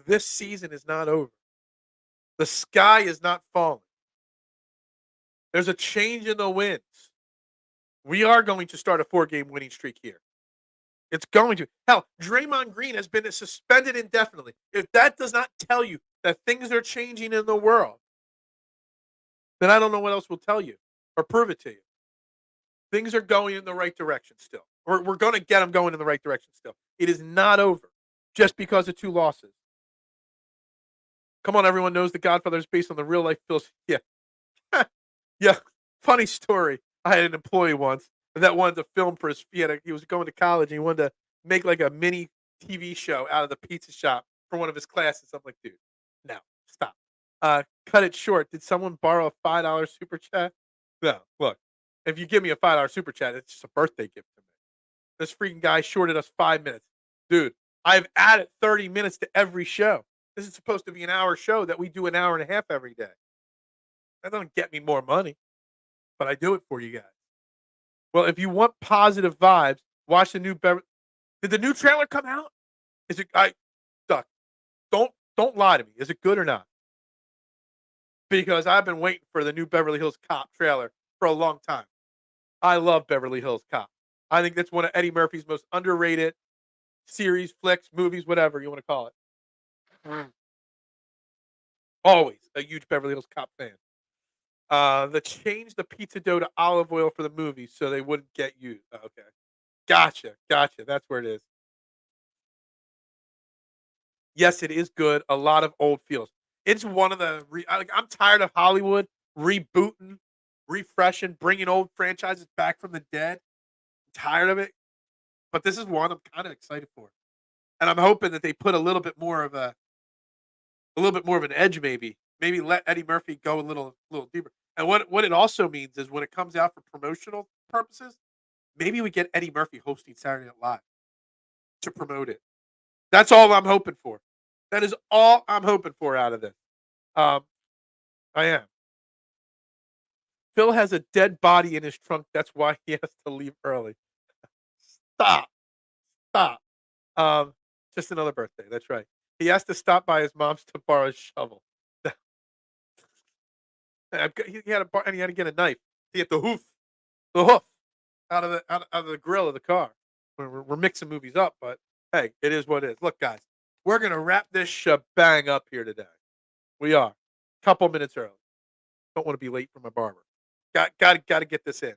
This season is not over. The sky is not falling. There's a change in the winds. We are going to start a 4-game winning streak here. It's going to. Hell, Draymond Green has been suspended indefinitely. If that does not tell you that things are changing in the world, then I don't know what else will tell you or prove it to you. Things are going in the right direction still. We're going to get them going in the right direction still. It is not over just because of 2 losses. Come on, everyone knows The Godfather is based on the real life Phil's. Yeah. Yeah. Funny story. I had an employee once that wanted to film for his. He was going to college and he wanted to make like a mini TV show out of the pizza shop for one of his classes. I'm like, dude, no, stop. Cut it short. Did someone borrow a $5 super chat? No. Look, if you give me a $5 super chat, it's just a birthday gift to me. This freaking guy shorted us 5 minutes. Dude, I've added 30 minutes to every show. This is supposed to be an hour show that we do an hour and a half every day. That doesn't get me more money, but I do it for you guys. Well, if you want positive vibes, watch the new Did the new trailer come out? Is it Duck, don't lie to me. Is it good or not? Because I've been waiting for the new Beverly Hills Cop trailer for a long time. I love Beverly Hills Cop. I think that's one of Eddie Murphy's most underrated series, flicks, movies, whatever you want to call it. Always a huge Beverly Hills Cop fan. They changed the pizza dough to olive oil for the movie so they wouldn't get used. Oh, okay. Gotcha. That's where it is. Yes, it is good. A lot of old feels. It's one of the I'm tired of Hollywood rebooting, refreshing, bringing old franchises back from the dead. I'm tired of it. But this is one I'm kind of excited for. And I'm hoping that they put a little bit more of an edge maybe. Maybe let Eddie Murphy go a little deeper. And what it also means is when it comes out for promotional purposes, maybe we get Eddie Murphy hosting Saturday Night Live to promote it. That's all I'm hoping for. That is all I'm hoping for out of this. Um, I am. Phil has a dead body in his trunk. That's why he has to leave early. Stop. Stop. Um, just another birthday. That's right. He has to stop by his mom's to borrow a shovel. He had and he had to get a knife to get the hoof out of the grill of the car. We're mixing movies up, but hey, it is what it is. Look, guys, we're gonna wrap this shebang up here today. We are. Couple minutes early. Don't want to be late for my barber. Got to get this in.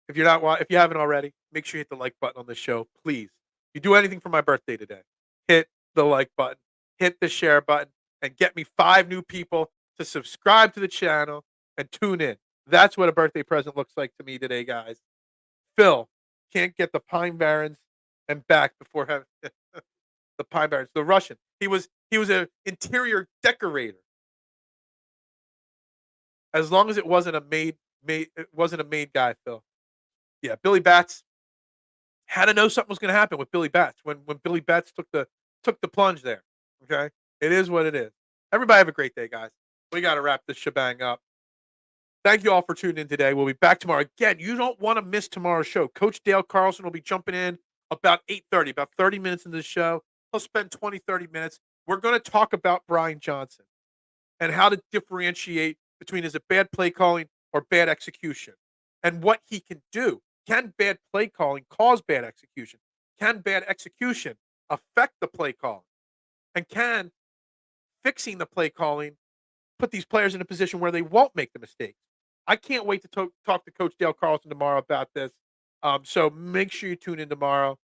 If you haven't already, make sure you hit the like button on the show, please. If you do anything for my birthday today, hit the like button, hit the share button, and get me 5 new people to subscribe to the channel and tune in. That's what a birthday present looks like to me today, guys. Phil can't get the Pine Barrens and back before having the Pine Barrens. The Russian. He was an interior decorator. As long as it wasn't a made guy, Phil. Yeah, Billy Bats had to know something was going to happen with Billy Bats when Billy Bats took the plunge there. Okay, it is what it is. Everybody have a great day, guys. We got to wrap this shebang up. Thank you all for tuning in today. We'll be back tomorrow. Again, you don't want to miss tomorrow's show. Coach Dale Carlson will be jumping in about 8:30, about 30 minutes into the show. He'll spend 20, 30 minutes. We're going to talk about Brian Johnson and how to differentiate between is it bad play calling or bad execution and what he can do. Can bad play calling cause bad execution? Can bad execution affect the play calling? And can fixing the play calling put these players in a position where they won't make the mistakes? I can't wait to talk to Coach Dale Carlson tomorrow about this. So make sure you tune in tomorrow.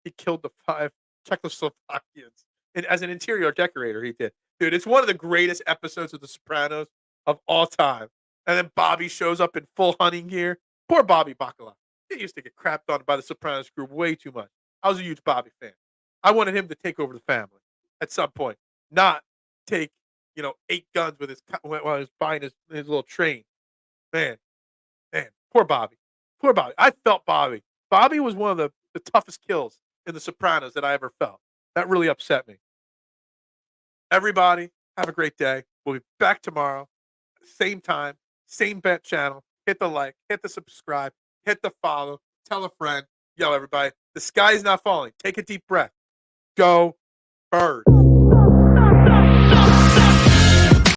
He killed the 5 Czechoslovakians. And as an interior decorator, he did. Dude, it's one of the greatest episodes of The Sopranos of all time. And then Bobby shows up in full hunting gear. Poor Bobby Bacala. He used to get crapped on by the Sopranos group way too much. I was a huge Bobby fan. I wanted him to take over the family at some point, not take 8 guns with while he was buying his little train. Man, man, poor Bobby. Poor Bobby. I felt Bobby. Bobby was one of the toughest kills in The Sopranos that I ever felt. That really upset me. Everybody, have a great day. We'll be back tomorrow, same time, same bet channel. Hit the like, hit the subscribe, hit the follow, tell a friend. Yo, everybody, the sky is not falling. Take a deep breath. Go Birds.